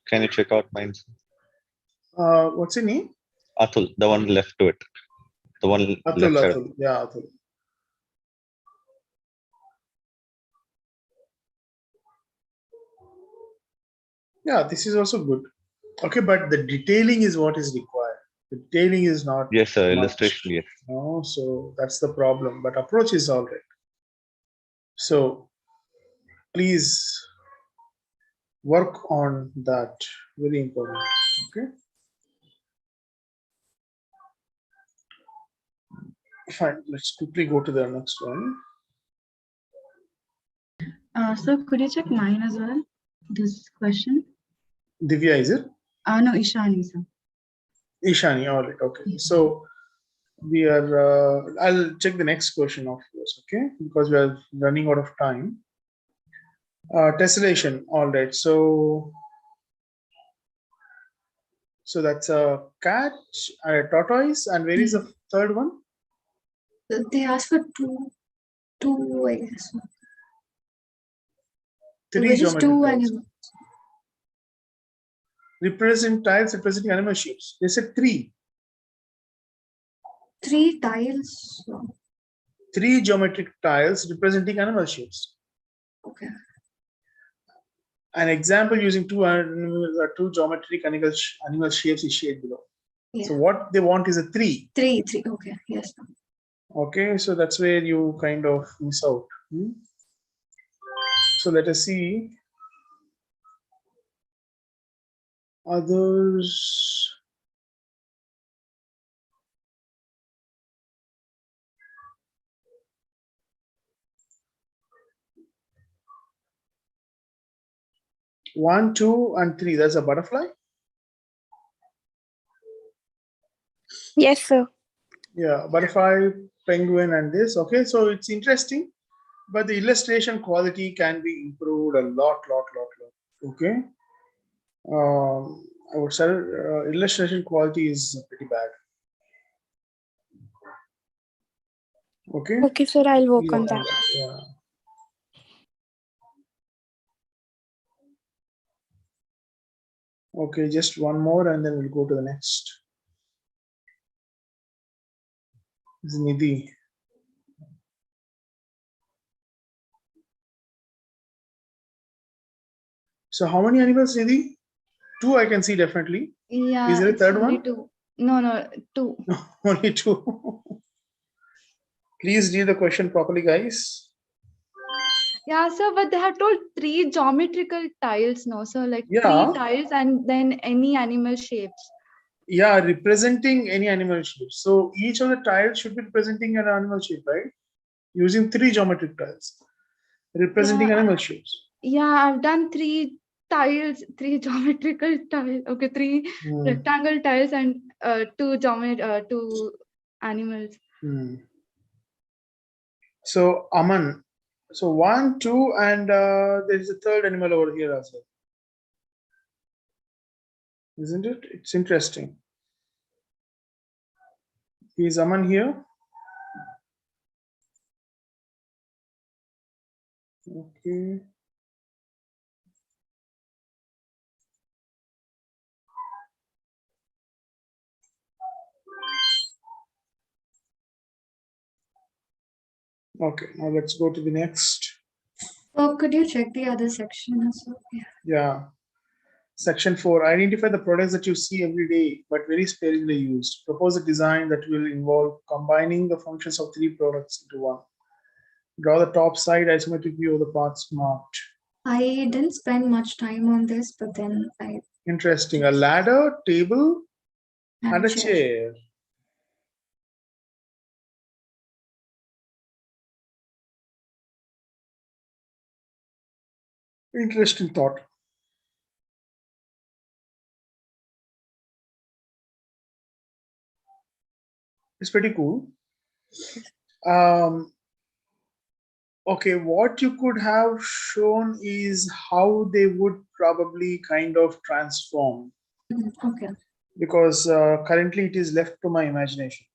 Can you check out mine? What's your name? Atul, the one left to it. The one left side. Atul. Yeah, Atul. Yeah, this is also good. Okay, but the detailing is what is required. The detailing is not. Yes, sir. much, Illustration, yes. So that's the problem. But approach is all right. So please work on that. Very important. Okay. Fine. Let's quickly go to the next one. So could you check mine as well? This question. Divya, is it? No, Ishani, sir. Ishani, all right. Okay. So we are. I'll check the next question of yours. Okay, because we are running out of time. Tessellation. All right. So that's a cat, a tortoise, and where is the third one? They asked for two, I guess. Three geometric tiles. Animals. Represent tiles representing animal shapes. They said three. 3 tiles. Three geometric tiles representing animal shapes. Okay. An example using two geometric animal shapes is shared below. Yeah. So what they want is a three. Three. Okay. Yes. Okay, so that's where you kind of miss out. So let us see others. One, two, and three. That's a butterfly. Yes, sir. Yeah, butterfly, penguin, and this. Okay, so it's interesting, but the illustration quality can be improved a lot. Okay. I would say illustration quality is pretty bad. Okay. Okay, sir. I'll work Yeah, on that. yeah. Okay, just one more, and then we'll go to the next. This is Nidhi. So how many animals, Nidhi? Two I can see definitely. Yeah, Is there a it's third only one? two. No, two. Only two. Please read the question properly, guys. Yeah, sir, but they have told three geometrical tiles, no? So like Yeah. three tiles and then any animal shapes. Yeah, representing any animal shape. So each of the tiles should be representing an animal shape, right? Using three geometric tiles, representing Yeah, animal shapes. yeah, I've done three tiles, three geometrical tiles. Okay, three rectangle tiles and two animals. So Aman, so one, two, and there is a third animal over here as well. Isn't it? It's interesting. Is Aman here? Okay. Okay, now let's go to the next. So could you check the other section as well? Yeah. Yeah. Section 4, identify the products that you see every day but very sparingly used. Propose a design that will involve combining the functions of three products into one. Draw the top side isometric view of the parts marked. I didn't spend much time on this, but then I. Interesting. A ladder, table, and a chair. chair. Interesting thought. It's pretty cool. Okay, what you could have shown is how they would probably kind of transform. Okay. Because currently it is left to my imagination.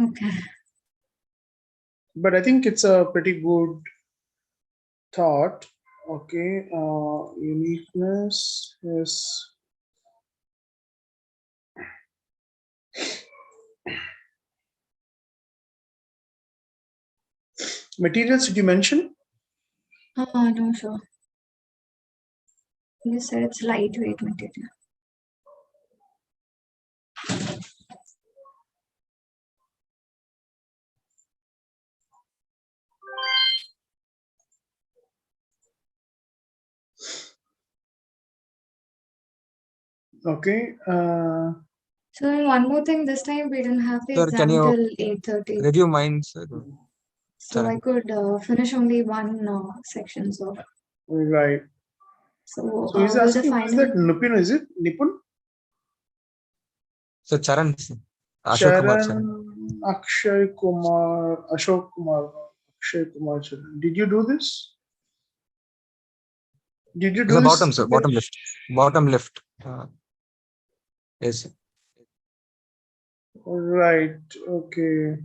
Okay. But I think it's a pretty good thought. Okay, uniqueness is. Materials, did you mention? No, sure. You said it's lightweight material. Okay. So one more thing, this time we didn't have the Sir, can exam you till 8:30. review mine, sir? So I could finish only one section. So Right. So So he's will the asking, who is that? final Nupin, is it? Nipun? So Charan, sir. Ashok Kumar Charan, Charan. Akshay Kumar, Ashok Kumar, Akshay Kumar. Charan. Did you do this? Did you It's do the this? bottom, sir. Bottom left. Bottom left. Yes. Sir. Right. Okay.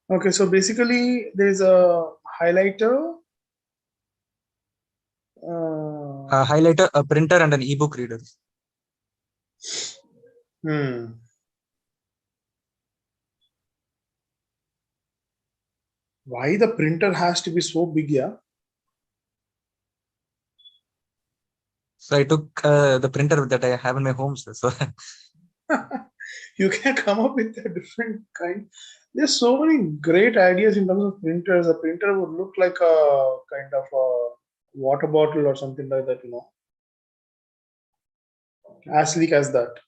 Okay, so basically there is a highlighter, A highlighter, a printer, and an ebook reader. Why the printer has to be so big, yeah? So I took the printer that I have in my home, sir. So You can come up with a different kind. There's so many great ideas in terms of printers. A printer would look like a kind of a water bottle or something like that, as sleek as that.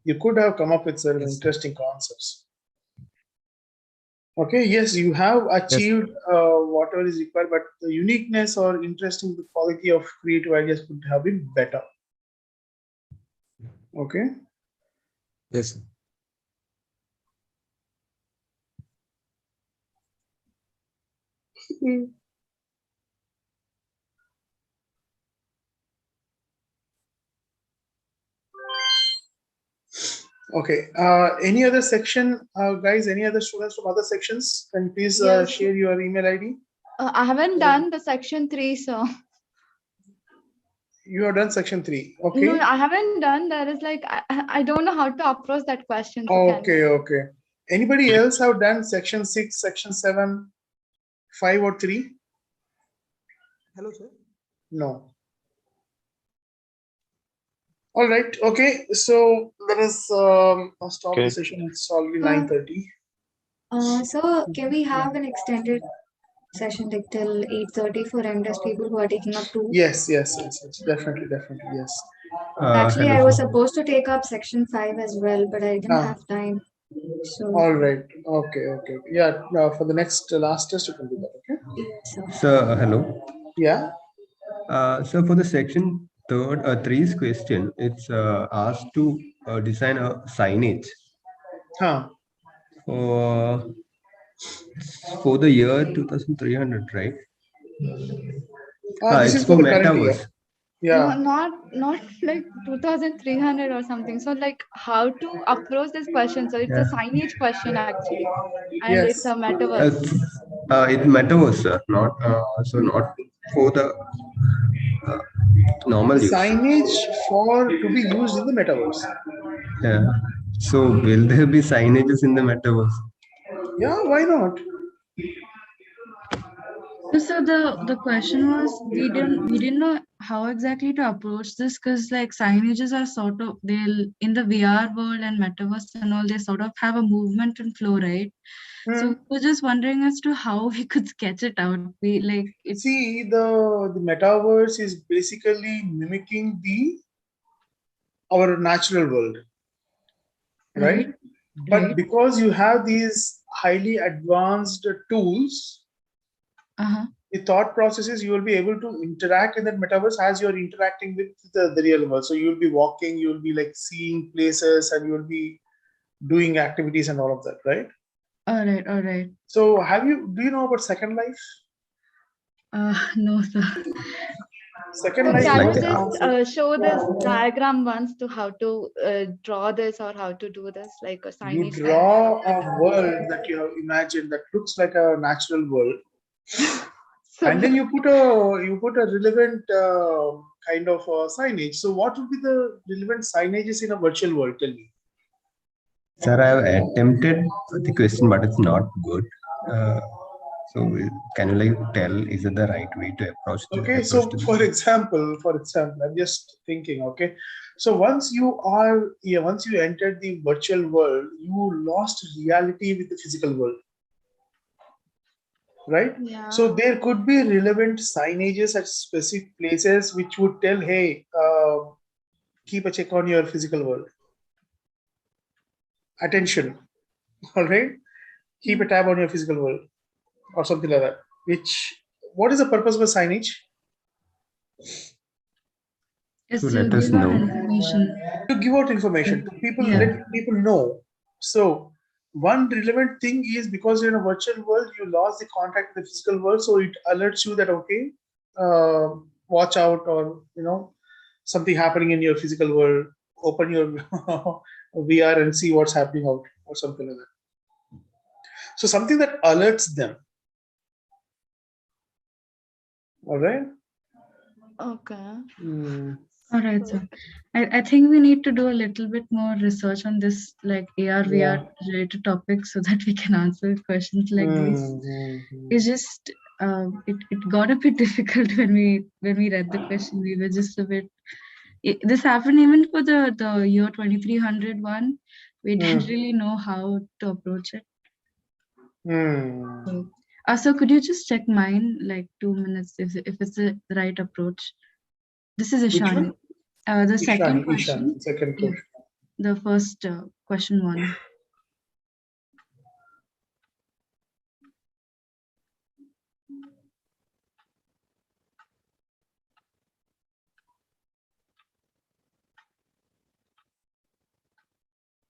You could have come up with certain interesting concepts. Okay, yes, you have achieved whatever is required, but the uniqueness or interesting, the quality of creative ideas could have been better. Okay. yes. Okay. Any other section, guys? Any other students from other sections? Can you please Yes. share your email ID? I haven't done the section 3, so. You have done section 3. Okay. No, I haven't done. There is like I don't know how to approach that question. So Okay. Okay. Anybody else have done section 6, section 7, 5, or 3? Hello, sir. No. All right. Okay. So let us stop the session. It's already 9:30. So can we have an extended session like till 8:30 for MDes people who are taking up 2? Yes. Definitely. Yes. Actually, I was supposed to take up section 5 as well, but I didn't have time. So All right. Okay. Yeah. For the next last test, you can do that. Okay. yes, sir. Sir, hello. Yeah. So for the section 3's question, it's asked to design a signage for the year 2300, right? This It's is for for the current year. metaverse. Yeah. not like 2300 or something. So like how to approach this question? So it's a signage question actually, and it's a metaverse. It's metaverse, sir. Not not for the normal use. Signage to be used in the metaverse. Yeah. So will there be signages in the metaverse? Yeah, why not? So the question was we didn't know how exactly to approach this, because like signages are sort of, they'll in the VR world and metaverse and all, they sort of have a movement and flow, right? So we're just wondering as to how we could sketch it out. We like it's See, the metaverse is basically mimicking our natural world, right? But because you have these highly advanced tools, the thought processes, you will be able to interact in that metaverse as you're interacting with the real world. So you'll be walking, you'll be like seeing places, and you'll be doing activities and all of that, right? all right. So do you know about Second Life? No, sir. Second So Life can was you just show this diagram once to how to draw this or how to do this, like a signage? You draw a world that you have imagined that looks like a natural world, and then you put a relevant kind of signage. So what would be the relevant signages in a virtual world? Tell me. Sir, I have attempted the question, but it's not good. So can you like tell, is it the right way to approach this? Okay, so for example, I'm just thinking. Okay, so once you entered the virtual world, you lost reality with the physical world, right? Yeah. So there could be relevant signages at specific places which would tell, hey, keep a check on your physical world. Attention, all right? Keep a tab on your physical world, or something like that. What is the purpose of a signage? Is to to let us give out know. information. To give out information to people, let people know. So one relevant thing is, because you're in a virtual world, you lost the contact with the physical world, so it alerts you that, okay, watch out, or something happening in your physical world. Open your VR and see what's happening out, or something like that. So something that alerts them. All right. Okay. All right, sir. I think we need to do a little bit more research on this, like AR, VR related topics, so that we can answer questions like these. It's just it got a bit difficult when we read the question. We were just a bit. This happened even for the year 2300 one. We didn't really know how to approach it. So could you just check mine like 2 minutes if it's the right approach? This is Which Ishani. one? The second question. Ishani, second Yeah, question. the first question one.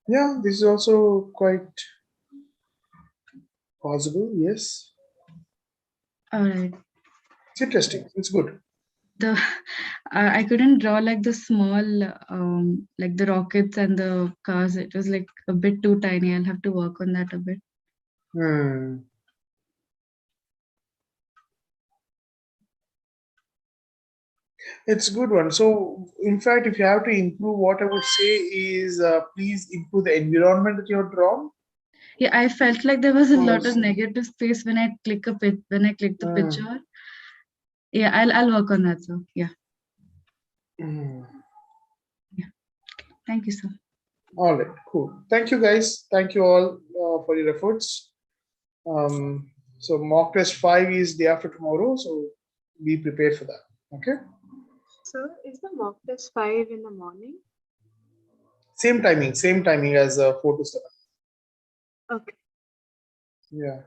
Yeah, this is also quite possible. Yes. All right. It's interesting. It's good. The I couldn't draw like the small like the rockets and the cars. It was like a bit too tiny. I'll have to work on that a bit. It's a good one. So, in fact, if you have to improve, what I would say is please improve the environment that you have drawn. Yeah, I felt like there was a lot of negative space when I click the picture. Yeah, I'll work on that. So yeah. Yeah. Thank you, sir. All right, cool. Thank you, guys. Thank you all for your efforts. So mock test 5 is day after tomorrow. So be prepared for that. Okay. So is the mock test 5 in the morning? Same timing as 4 to 7. Okay. Yeah.